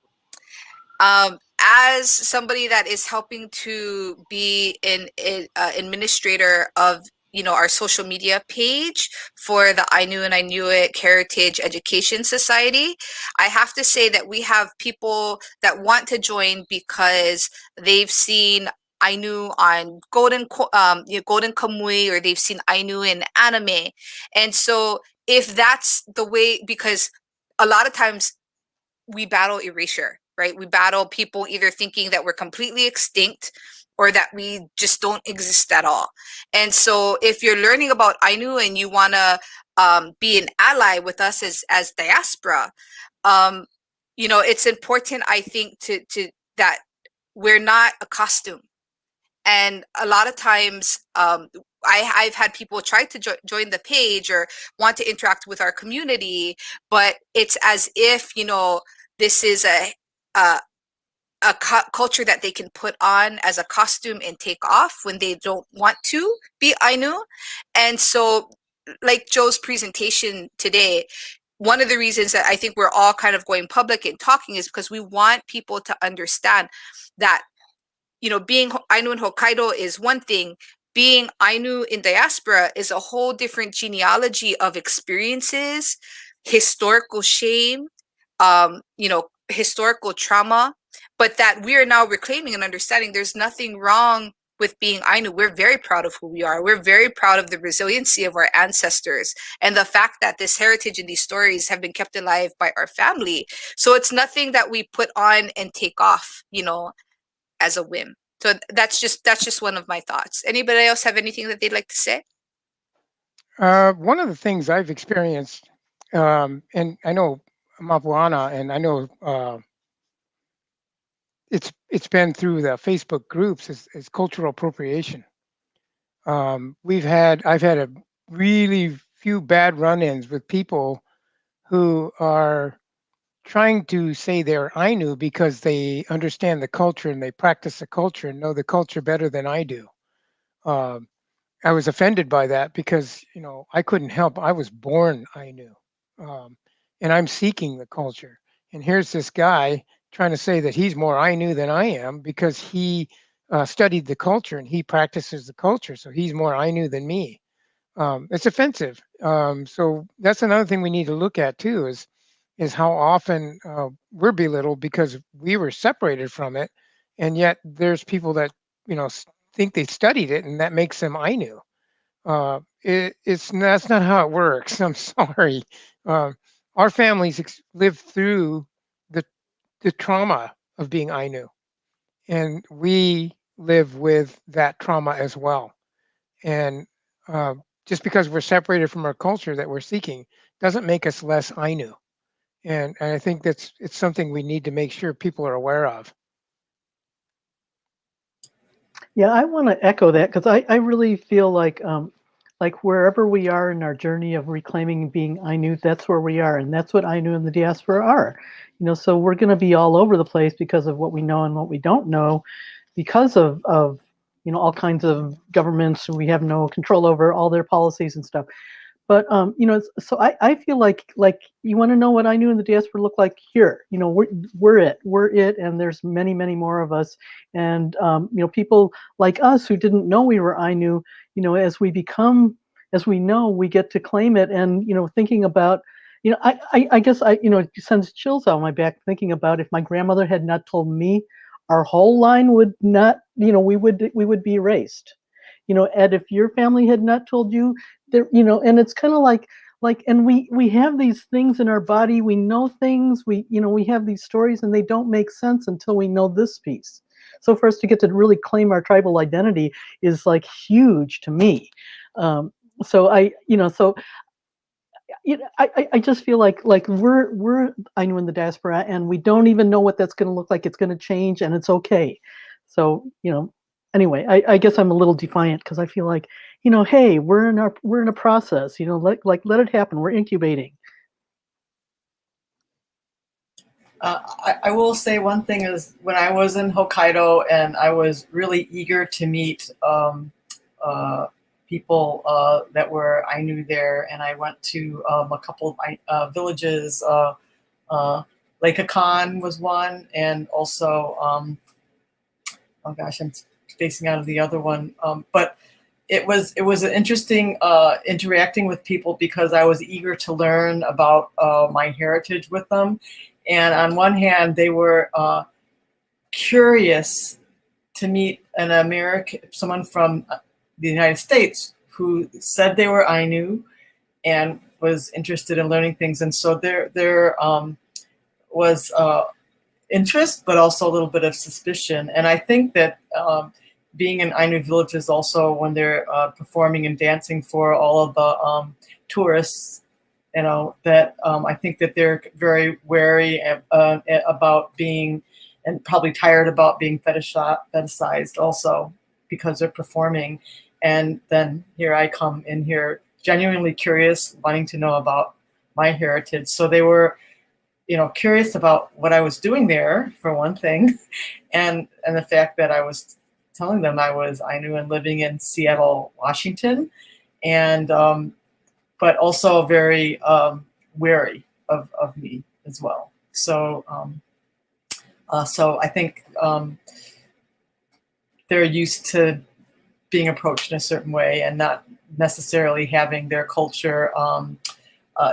Speaker 1: As somebody that is helping to be an administrator of our social media page for the Ainu and INUIC Heritage Education Society, I have to say that we have people that want to join because they've seen Ainu on Golden Kamui, or they've seen Ainu in anime. And so if that's the way, because a lot of times we battle erasure, right? We battle people either thinking that we're completely extinct or that we just don't exist at all. And so if you're learning about Ainu and you want to be an ally with us as diaspora. It's important, I think, to that we're not a costume. And a lot of times, I've had people try to join the page or want to interact with our community, but it's as if, this is a culture that they can put on as a costume and take off when they don't want to be Ainu. And so, like Joe's presentation today, one of the reasons that I think we're all kind of going public and talking is because we want people to understand that, being Ainu in Hokkaido is one thing. Being Ainu in diaspora is a whole different genealogy of experiences, historical shame, historical trauma, but that we are now reclaiming and understanding there's nothing wrong with being Ainu. We're very proud of who we are. We're very proud of the resiliency of our ancestors and the fact that this heritage and these stories have been kept alive by our family. So it's nothing that we put on and take off, as a whim. So that's just one of my thoughts. Anybody else have anything that they'd like to say?
Speaker 3: One of the things I've experienced, and I know Mapuana, and I know it's been through the Facebook groups, is cultural appropriation. I've had a really few bad run-ins with people who are trying to say they're Ainu because they understand the culture and they practice the culture and know the culture better than I do. I was offended by that because, I couldn't help. I was born Ainu, and I'm seeking the culture. And here's this guy trying to say that he's more Ainu than I am because he studied the culture and he practices the culture. So he's more Ainu than me. It's offensive. So that's another thing we need to look at too, is how often we're belittled because we were separated from it, and yet there's people that think they studied it and that makes them Ainu. That's not how it works. I'm sorry. Our families lived through the trauma of being Ainu, and we live with that trauma as well. And just because we're separated from our culture that we're seeking doesn't make us less Ainu. And I think it's something we need to make sure people are aware of.
Speaker 6: Yeah, I want to echo that because I really feel like wherever we are in our journey of reclaiming being Ainu, that's where we are, and that's what Ainu and the diaspora are. So we're going to be all over the place because of what we know and what we don't know, because of all kinds of governments we have no control over, all their policies and stuff. But so I feel like you want to know what Ainu and the diaspora look like here. We're it, and there's many more of us. And people like us who didn't know we were Ainu, as we know, we get to claim it. And thinking about, I guess it sends chills down my back thinking about if my grandmother had not told me, our whole line would not, we would be erased. Ed, if your family had not told you, there, and it's kind of like, and we have these things in our body, we know things, we have these stories, and they don't make sense until we know this piece. So for us to get to really claim our tribal identity is like huge to me. So I just feel like we're Ainu in the diaspora, and we don't even know what that's going to look like. It's going to change, and it's okay. So anyway, I guess I'm a little defiant because I feel like hey, we're in a process. Let it happen. We're incubating.
Speaker 8: I will say one thing is when I was in Hokkaido and I was really eager to meet people that were Ainu there, and I went to a couple of villages. Lake Akan was one, and also oh gosh, I'm spacing out of the other one. But it was an interesting interacting with people because I was eager to learn about my heritage with them. And on one hand, they were curious to meet an American, someone from the United States who said they were Ainu and was interested in learning things. And so there was interest, but also a little bit of suspicion. And I think that being in Ainu villages also when they're performing and dancing for all of the tourists, you know, that I think that they're very wary about being, and probably tired about being fetishized also because they're performing. And then here I come in here genuinely curious, wanting to know about my heritage. So they were, you know, curious about what I was doing there, for one thing, and the fact that I was telling them I was Ainu and living in Seattle, Washington, and but also very wary of me as well. So so I think they're used to being approached in a certain way and not necessarily having their culture.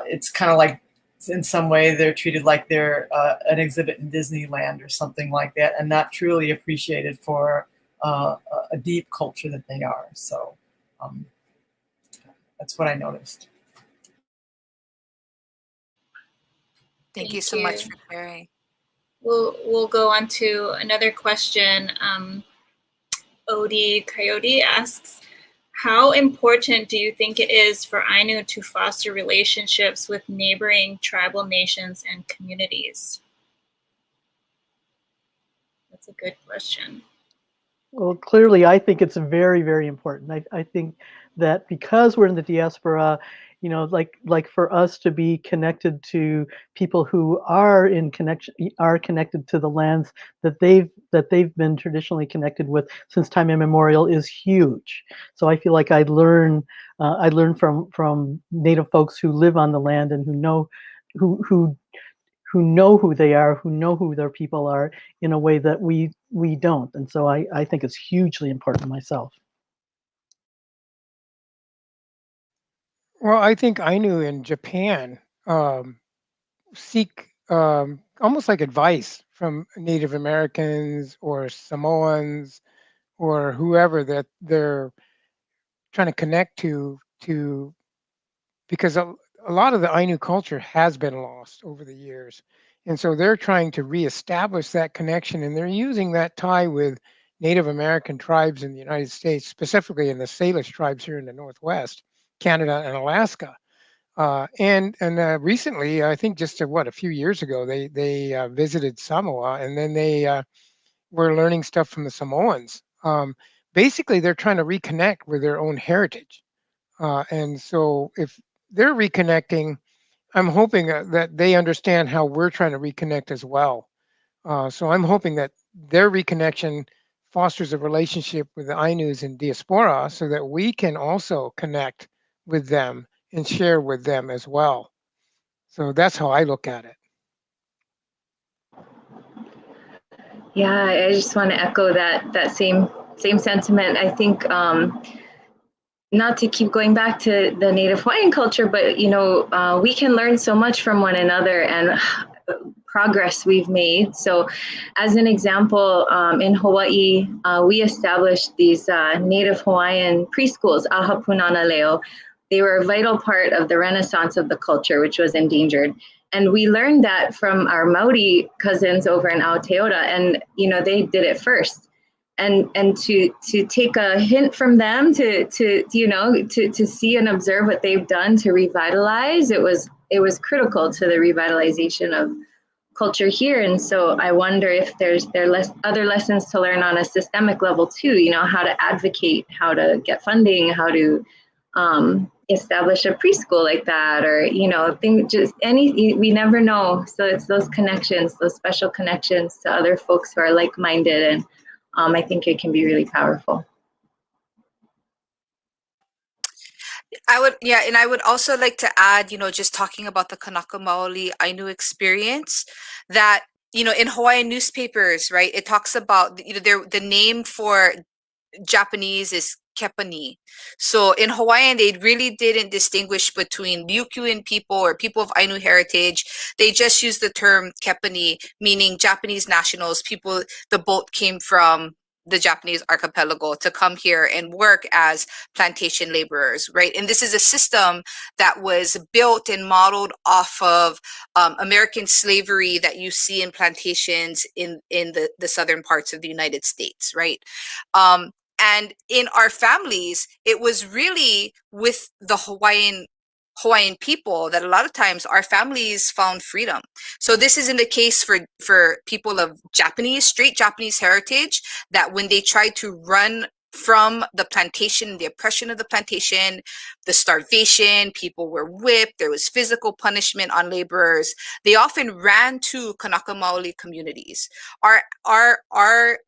Speaker 8: It's kind of like, in some way, they're treated like they're an exhibit in Disneyland or something like that, and not truly appreciated for a deep culture that they are. So that's what I noticed.
Speaker 1: Thank you so much for sharing.
Speaker 2: We'll go on to another question. Odie Coyote asks, how important do you think it is for Ainu to foster relationships with neighboring tribal nations and communities? That's a good question.
Speaker 6: Well, clearly, I think it's very, very important. I think that because we're in the diaspora, you know, like for us to be connected to people who are connected to the lands that they've been traditionally connected with since time immemorial is huge. So I feel like I learn from Native folks who live on the land and who know who they are, who know who their people are in a way that we don't. And so I think it's hugely important myself.
Speaker 3: Well, I think Ainu in Japan seek almost like advice from Native Americans or Samoans or whoever that they're trying to connect to because a lot of the Ainu culture has been lost over the years. And so they're trying to reestablish that connection, and they're using that tie with Native American tribes in the United States, specifically in the Salish tribes here in the Northwest, Canada and Alaska. And recently, I think just a few years ago, they visited Samoa, and then they were learning stuff from the Samoans. Basically, they're trying to reconnect with their own heritage. And so if they're reconnecting, I'm hoping that they understand how we're trying to reconnect as well. So I'm hoping that their reconnection fosters a relationship with the Ainus in Diaspora so that we can also connect with them and share with them as well. So that's how I look at it.
Speaker 7: Yeah, I just want to echo that same sentiment. I think not to keep going back to the Native Hawaiian culture, but you know, we can learn so much from one another and progress we've made. So, as an example, in Hawaii, we established these Native Hawaiian preschools, aha punana leo. They were a vital part of the renaissance of the culture, which was endangered. And we learned that from our Maori cousins over in Aotearoa, and you know, they did it first. And to take a hint from them, to see and observe what they've done to revitalize, it was critical to the revitalization of culture here. And so I wonder if there are other lessons to learn on a systemic level too, you know, how to advocate, how to get funding, how to establish a preschool like that, or, you know, we never know. So it's those connections, those special connections to other folks who are like-minded, and I think it can be really powerful.
Speaker 1: I would also like to add, you know, just talking about the Kanaka Maoli Ainu experience, that, you know, in Hawaiian newspapers, right, it talks about, you know, the name for Japanese is Kepani. So in Hawaiian, they really didn't distinguish between Ryukyuan people or people of Ainu heritage. They just used the term Kepani, meaning Japanese nationals, people the boat came from the Japanese archipelago to come here and work as plantation laborers, right? And this is a system that was built and modeled off of American slavery that you see in plantations in the southern parts of the United States, right? And in our families, it was really with the Hawaiian people that a lot of times our families found freedom. So this isn't the case for people of straight Japanese heritage, that when they tried to run from the plantation, the oppression of the plantation, the starvation, people were whipped, there was physical punishment on laborers, they often ran to Kanaka Maoli communities. Our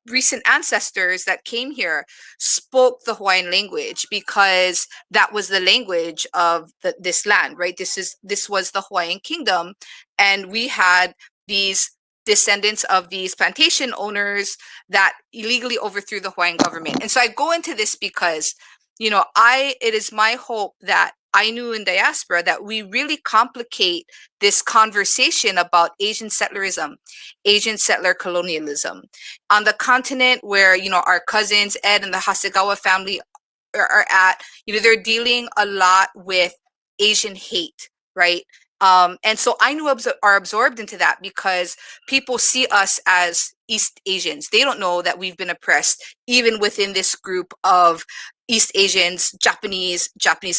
Speaker 1: recent ancestors that came here spoke the Hawaiian language because that was the language of this land, right? This was the Hawaiian kingdom, and we had these descendants of these plantation owners that illegally overthrew the Hawaiian government. And so I go into this because, it is my hope that Ainu and diaspora, that we really complicate this conversation about Asian settlerism, Asian settler colonialism. On the continent where, our cousins, Ed and the Hasegawa family are at, they're dealing a lot with Asian hate, right? And so Ainu are absorbed into that because people see us as East Asians. They don't know that we've been oppressed even within this group of East Asians, Japanese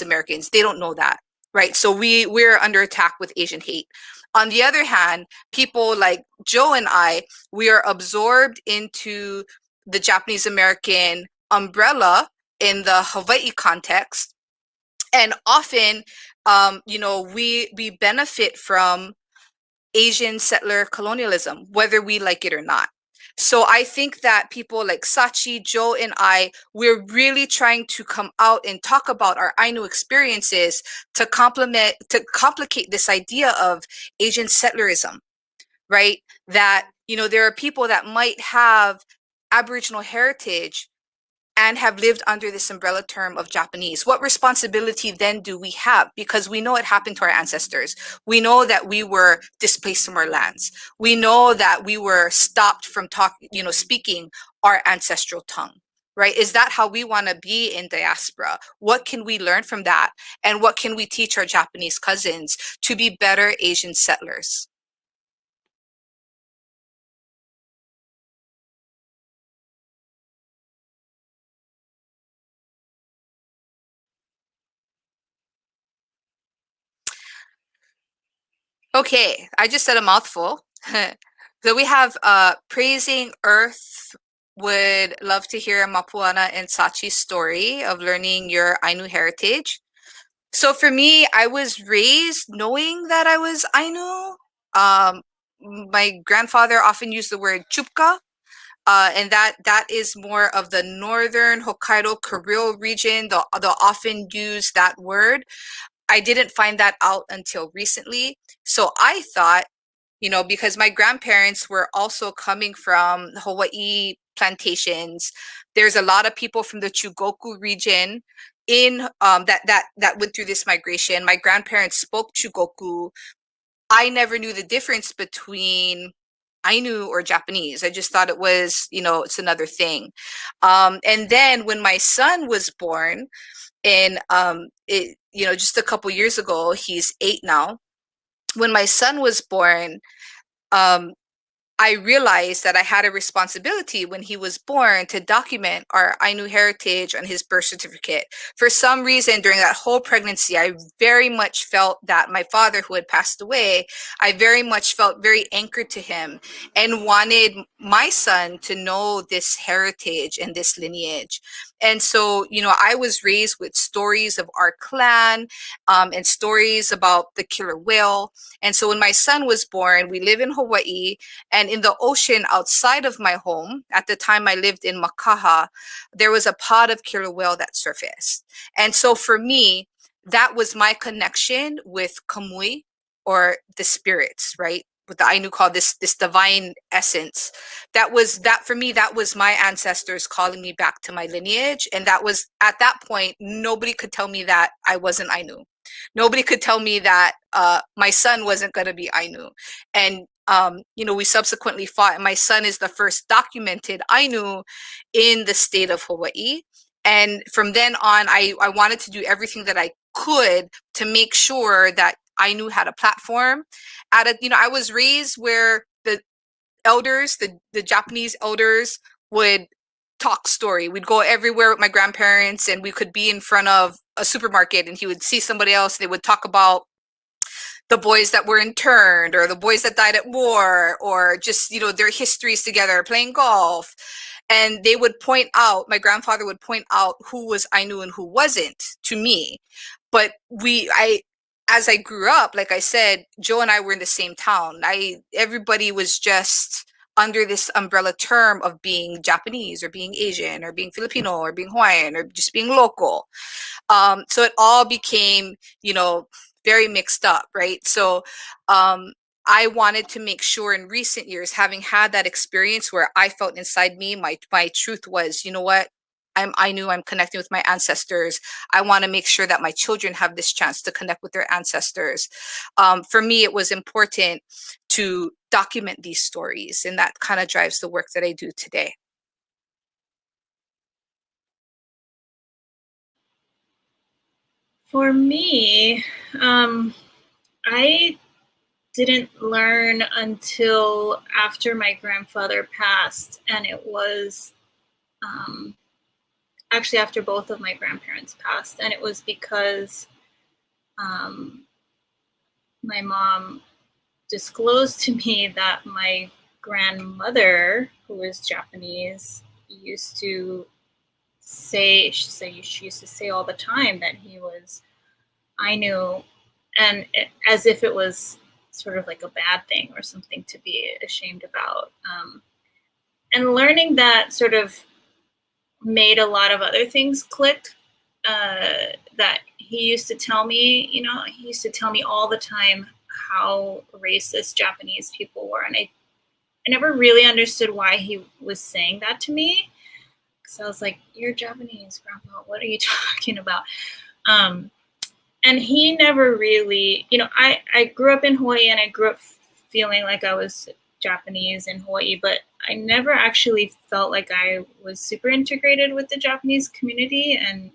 Speaker 1: Americans. They don't know that, right? So we're under attack with Asian hate. On the other hand, people like Joe and I, we are absorbed into the Japanese American umbrella in the Hawaii context. And often, we benefit from Asian settler colonialism, whether we like it or not. So I think that people like Sachi, Joe, and I, we're really trying to come out and talk about our Ainu experiences to complicate this idea of Asian settlerism, right? That, there are people that might have Aboriginal heritage and have lived under this umbrella term of Japanese. What responsibility then do we have? Because we know it happened to our ancestors. We know that we were displaced from our lands. We know that we were stopped from speaking our ancestral tongue, right? Is that how we want to be in diaspora? What can we learn from that? And what can we teach our Japanese cousins to be better Asian settlers? Okay, I just said a mouthful. So we have Praising Earth. Would love to hear Mapuna and Sachi's story of learning your Ainu heritage. So for me, I was raised knowing that I was Ainu. My grandfather often used the word chupka, and that is more of the northern Hokkaido Kuril region. They'll often use that word. I didn't find that out until recently. So I thought, because my grandparents were also coming from Hawaii plantations, there's a lot of people from the Chugoku region in that went through this migration. My grandparents spoke Chugoku. I never knew the difference between Ainu or Japanese. I just thought it was, it's another thing. And then when my son was born, and just a couple years ago, he's 8 now. When my son was born, I realized that I had a responsibility when he was born to document our Ainu heritage on his birth certificate. For some reason, during that whole pregnancy, I very much felt that my father, who had passed away, I very much felt very anchored to him and wanted my son to know this heritage and this lineage. And so, I was raised with stories of our clan and stories about the killer whale. And so when my son was born, we live in Hawaii, and in the ocean outside of my home, at the time I lived in Makaha, there was a pod of killer whale that surfaced. And so for me, that was my connection with kamui, or the spirits, right? What the Ainu call this divine essence. That for me, that was my ancestors calling me back to my lineage. And that was, at that point, nobody could tell me that I wasn't Ainu. Nobody could tell me that my son wasn't going to be Ainu. And we subsequently fought. And my son is the first documented Ainu in the state of Hawaii. And from then on, I wanted to do everything that I could to make sure that Ainu had a platform. I was raised where the elders, the Japanese elders, would talk story. We'd go everywhere with my grandparents, and we could be in front of a supermarket, and he would see somebody else. They would talk about the boys that were interned, or the boys that died at war, or just, you know, their histories together, playing golf. And they would point out, my grandfather would point out who was Ainu and who wasn't to me. But as I grew up, like I said, Joe and I were in the same town. Everybody was just under this umbrella term of being Japanese or being Asian or being Filipino or being Hawaiian or just being local. So it all became, you know, very mixed up, right? So I wanted to make sure in recent years, having had that experience where I felt inside me, my truth was, you know what? I knew I'm connecting with my ancestors. I want to make sure that my children have this chance to connect with their ancestors. For me, it was important to document these stories, and that kind of drives the work that I do today.
Speaker 2: For me, I didn't learn until after my grandfather passed, and it was actually after both of my grandparents passed, and it was because my mom disclosed to me that my grandmother, who was Japanese, used to say, she used to say all the time that he was Ainu, and as if it was sort of like a bad thing or something to be ashamed about. And learning that sort of made a lot of other things click. That he used to tell me, you know, he used to tell me all the time how racist Japanese people were. And I never really understood why he was saying that to me. Because I was like, you're Japanese, Grandpa, what are you talking about? And he never really, you know, I grew up in Hawaii, and I grew up feeling like I was Japanese in Hawaii, but I never actually felt like I was super integrated with the Japanese community. And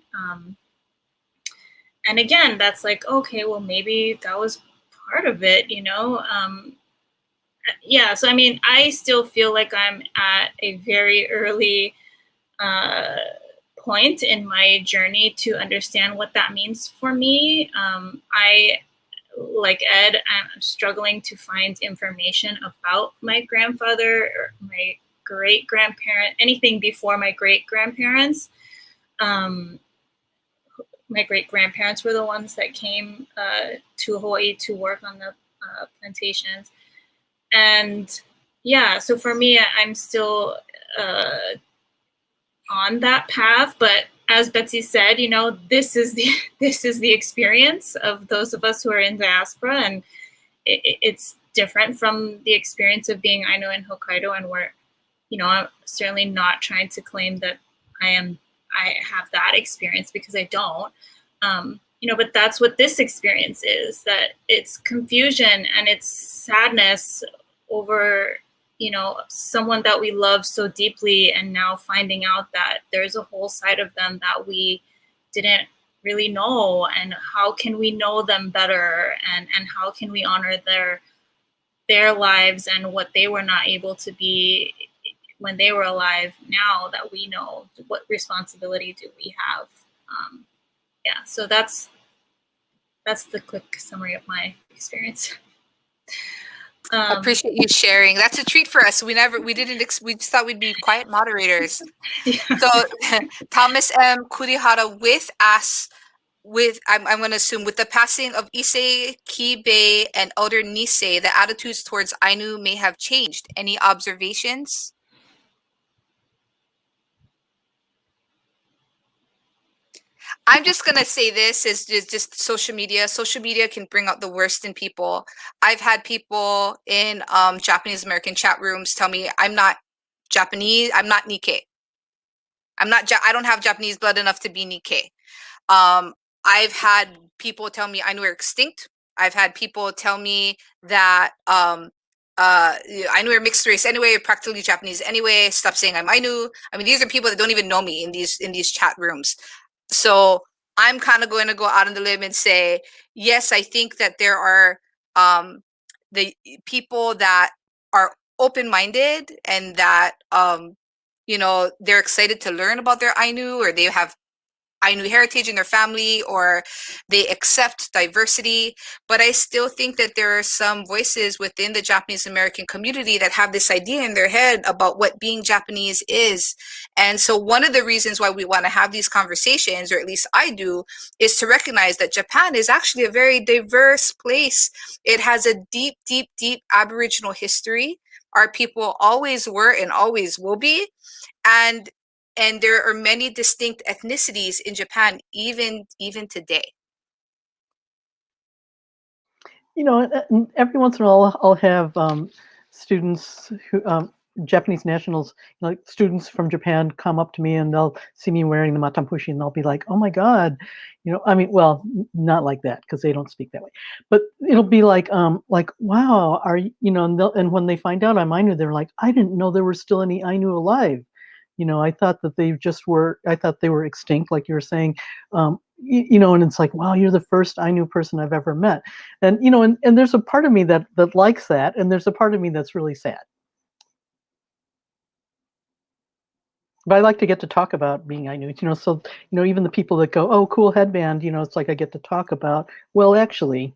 Speaker 2: again, that's like, okay, well, maybe that was part of it, you know? Yeah, so I mean, I still feel like I'm at a very early point in my journey to understand what that means for me. I, like Ed, I'm struggling to find information about my grandfather or my great-grandparent, anything before my great-grandparents. My great-grandparents were the ones that came to Hawaii to work on the plantations. And yeah, so for me, I'm still on that path, but as Betsy said, you know, this is the experience of those of us who are in diaspora, and it's different from the experience of being Ainu in Hokkaido, and we're, you know, I'm certainly not trying to claim that I have that experience, because I don't. You know, but that's what this experience is, that it's confusion and it's sadness over, you know, someone that we love so deeply, and now finding out that there's a whole side of them that we didn't really know, and how can we know them better, and how can we honor their lives and what they were not able to be when they were alive, now that we know, what responsibility do we have? Yeah, so that's the quick summary of my experience.
Speaker 1: I appreciate you sharing. That's a treat for us. We just thought we'd be quiet moderators.
Speaker 2: Yeah.
Speaker 1: So Thomas M. Kurihara I'm going to assume, with the passing of Issei Kibei and Elder Nisei, the attitudes towards Ainu may have changed. Any observations? I'm just going to say this is just social media. Social media can bring out the worst in people. I've had people in Japanese American chat rooms tell me, I'm not Japanese, I'm not Nikkei. I don't have Japanese blood enough to be Nikkei. I've had people tell me Ainu are extinct. I've had people tell me that Ainu are mixed race anyway, practically Japanese anyway. Stop saying I'm Ainu. I mean, these are people that don't even know me in these chat rooms. So I'm kind of going to go out on the limb and say, yes, I think that there are the people that are open-minded and that they're excited to learn about their Ainu, or they have Ainu heritage in their family, or they accept diversity. But I still think that there are some voices within the Japanese American community that have this idea in their head about what being Japanese is. And so one of the reasons why we want to have these conversations, or at least I do, is to recognize that Japan is actually a very diverse place. It has a deep, deep, deep Aboriginal history. Our people always were and always will be. And there are many distinct ethnicities in Japan, even today.
Speaker 6: Every once in a while I'll have students who, Japanese nationals, like students from Japan, come up to me and they'll see me wearing the matampushi and they'll be like, "Oh my God," well, not like that because they don't speak that way, but it'll be like, "Wow, are you?" And when they find out I'm Ainu, they're like, "I didn't know there were still any Ainu alive. I thought that I thought they were extinct, like you were saying." And it's like, wow, you're the first Ainu person I've ever met. And, and there's a part of me that likes that. And there's a part of me that's really sad. But I like to get to talk about being Ainu, so, even the people that go, "Oh, cool headband," it's like I get to talk about, well, actually.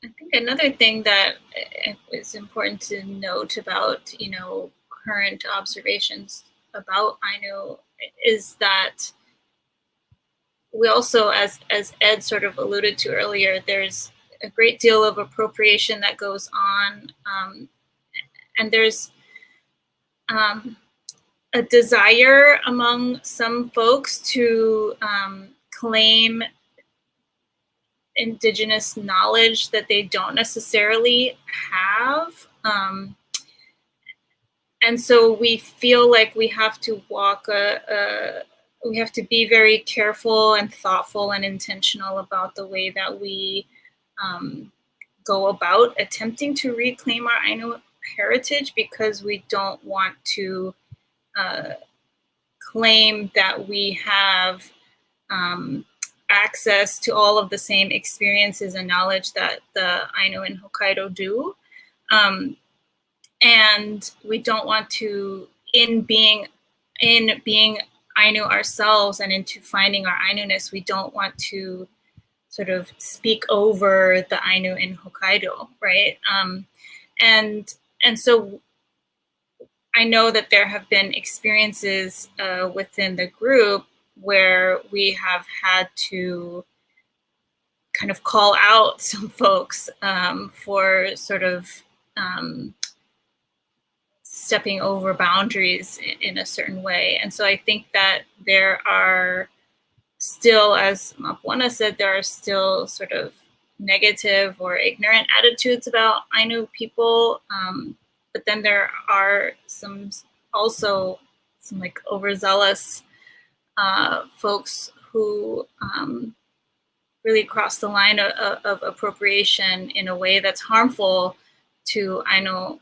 Speaker 2: I think another thing that is important to note about, current observations about Ainu is that we also, as Ed sort of alluded to earlier, there's a great deal of appropriation that goes on, and there's a desire among some folks to claim indigenous knowledge that they don't necessarily have. And so we feel like we have to we have to be very careful and thoughtful and intentional about the way that we go about attempting to reclaim our Ainu heritage, because we don't want to claim that we have access to all of the same experiences and knowledge that the Ainu in Hokkaido do. And we don't want to, in being Ainu ourselves and into finding our Ainu-ness, we don't want to sort of speak over the Ainu in Hokkaido, right? And so I know that there have been experiences within the group where we have had to kind of call out some folks for sort of stepping over boundaries in a certain way. And so I think that there are still, as Mapuna said, there are still sort of negative or ignorant attitudes about Ainu people. But then there are also some like overzealous folks who really cross the line of appropriation in a way that's harmful to Ainu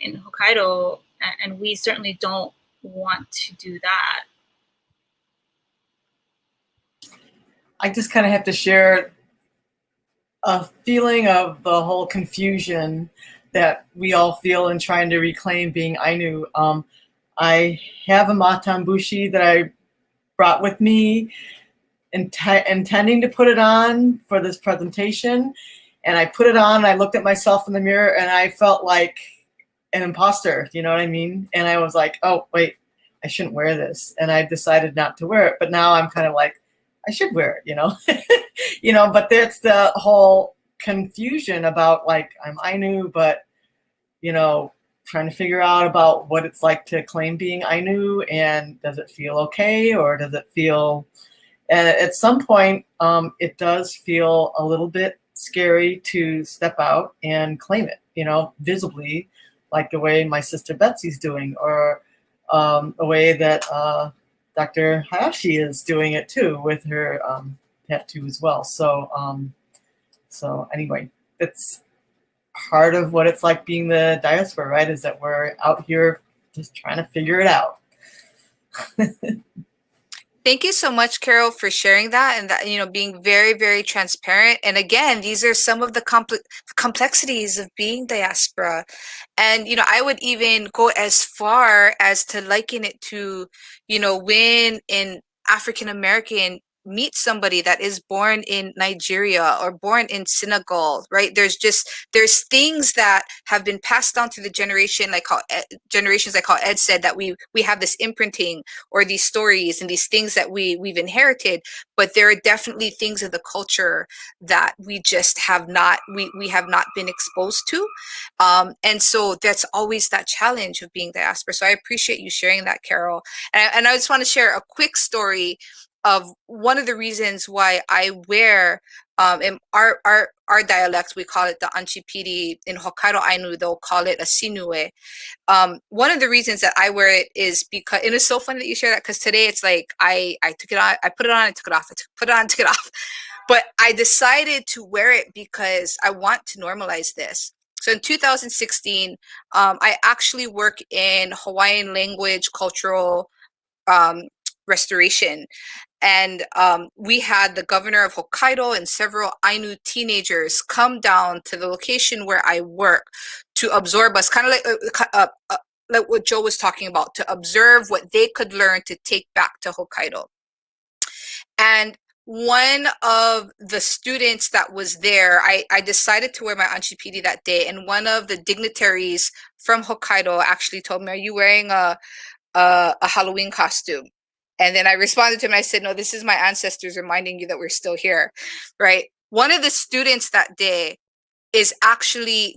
Speaker 2: in Hokkaido, and we certainly don't want to do that.
Speaker 8: I just kind of have to share a feeling of the whole confusion that we all feel in trying to reclaim being Ainu. I have a matambushi that I brought with me, intending to put it on for this presentation. And I put it on, and I looked at myself in the mirror, and I felt like an imposter, you know what I mean? And I was like, oh, wait, I shouldn't wear this. And I decided not to wear it. But now I'm kind of like, I should wear it, but that's the whole confusion about like, I'm Ainu, but, trying to figure out about what it's like to claim being Ainu, and does it feel okay, or does it feel, and at some point, it does feel a little bit scary to step out and claim it, visibly, like the way my sister Betsy's doing, or the way that Dr. Hayashi is doing it too with her tattoo as well. So anyway, it's part of what it's like being the diaspora, right? Is that we're out here just trying to figure it out.
Speaker 1: Thank you so much, Carol, for sharing that and that, being very, very transparent. And again, these are some of the complexities of being diaspora. And, I would even go as far as to liken it to, when an African American meet somebody that is born in Nigeria or born in Senegal, right? There's things that have been passed down to the generations, like how Ed said, that we have this imprinting or these stories and these things that we've inherited, but there are definitely things of the culture that we just have not we have not been exposed to, and so that's always that challenge of being diaspora. So I appreciate you sharing that, Carol. And I just want to share a quick story of one of the reasons why I wear in our dialect, we call it the Anchipiri. In Hokkaido Ainu, they'll call it a sinue. One of the reasons that I wear it is because, and it's so funny that you share that, because today it's like I took it on, I put it on, I took it off, put it on, took it off. But I decided to wear it because I want to normalize this. So in 2016, I actually work in Hawaiian language cultural restoration. And we had the governor of Hokkaido and several Ainu teenagers come down to the location where I work to absorb us, kind of like what Joe was talking about, to observe what they could learn to take back to Hokkaido. And one of the students that was there, I decided to wear my anchipiri that day, and one of the dignitaries from Hokkaido actually told me, "Are you wearing a Halloween costume?" And then I responded to him and I said, "No, this is my ancestors reminding you that we're still here," right? One of the students that day is actually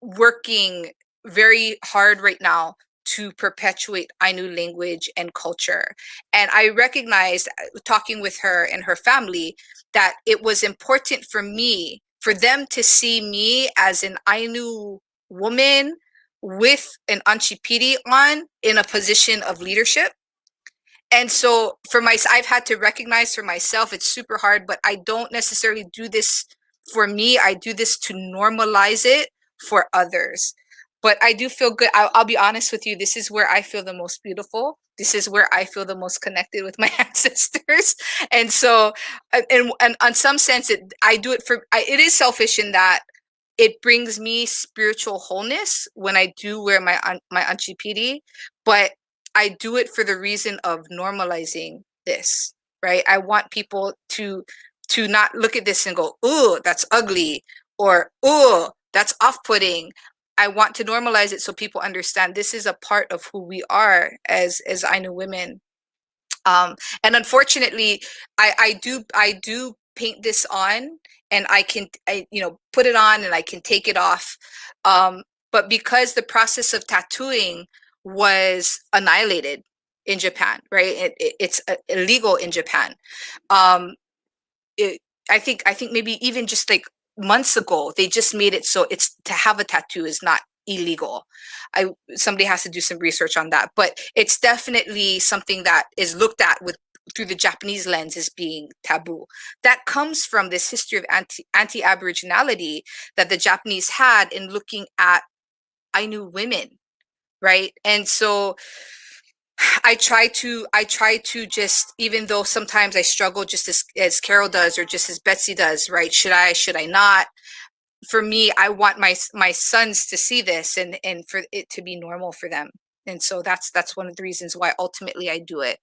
Speaker 1: working very hard right now to perpetuate Ainu language and culture. And I recognized, talking with her and her family, that it was important for them to see me as an Ainu woman with an anchipiri on in a position of leadership. And so I've had to recognize for myself, it's super hard, but I don't necessarily do this for me. I do this to normalize it for others. But I do feel good. I'll be honest with you. This is where I feel the most beautiful. This is where I feel the most connected with my ancestors. And so, and on some sense, I do it it is selfish in that it brings me spiritual wholeness when I do wear my anchipiri, but I do it for the reason of normalizing this, right? I want people to not look at this and go, "Ooh, that's ugly," or "Ooh, that's off-putting." I want to normalize it so people understand this is a part of who we are as Ainu women. And unfortunately, I do paint this on, and I put it on and I can take it off. But because the process of tattooing was annihilated in Japan, right? It's illegal in Japan. I think maybe even just like months ago, they just made it so it's to have a tattoo is not illegal. Somebody has to do some research on that, but it's definitely something that is looked at through the Japanese lens as being taboo. That comes from this history of anti-Aboriginality that the Japanese had in looking at Ainu women, right? And so I try to just, even though sometimes I struggle just as Carol does or just as Betsy does, right? Should I not? For me, I want my sons to see this and for it to be normal for them. And so that's one of the reasons why ultimately I do it.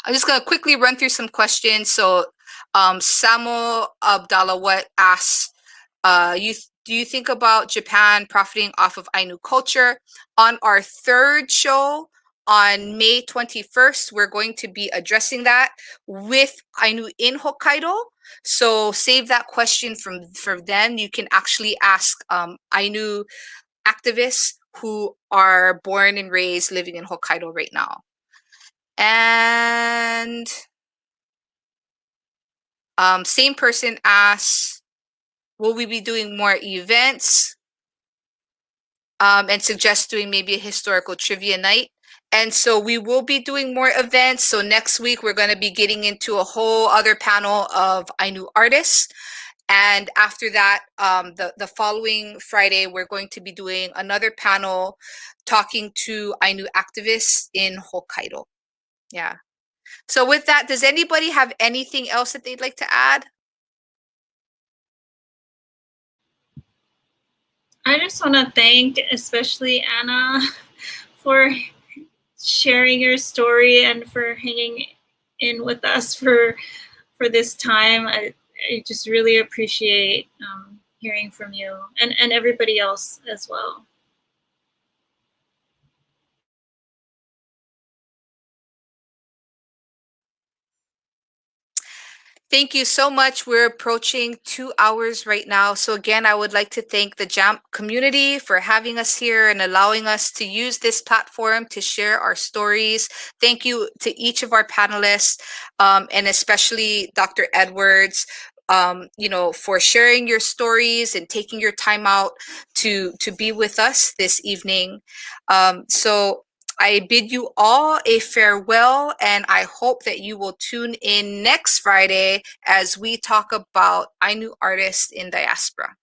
Speaker 1: I'm just going to quickly run through some questions. So Samo Abdallah asks, do you think about Japan profiting off of Ainu culture? On our third show on May 21st, we're going to be addressing that with Ainu in Hokkaido. So save that question for then. You can actually ask Ainu activists who are born and raised living in Hokkaido right now. And same person asks, will we be doing more events? And suggest doing maybe a historical trivia night. And so we will be doing more events. So next week, we're going to be getting into a whole other panel of Ainu artists. And after that, the following Friday, we're going to be doing another panel talking to Ainu activists in Hokkaido. Yeah. So with that, does anybody have anything else that they'd like to add?
Speaker 2: I just want to thank especially Anna for sharing your story and for hanging in with us for this time. I just really appreciate hearing from you and everybody else as well.
Speaker 1: Thank you so much. We're approaching 2 hours right now. So again, I would like to thank the JAMP community for having us here and allowing us to use this platform to share our stories. Thank you to each of our panelists, and especially Dr. Edwards, for sharing your stories and taking your time out to be with us this evening. So I bid you all a farewell, and I hope that you will tune in next Friday as we talk about Ainu artists in diaspora.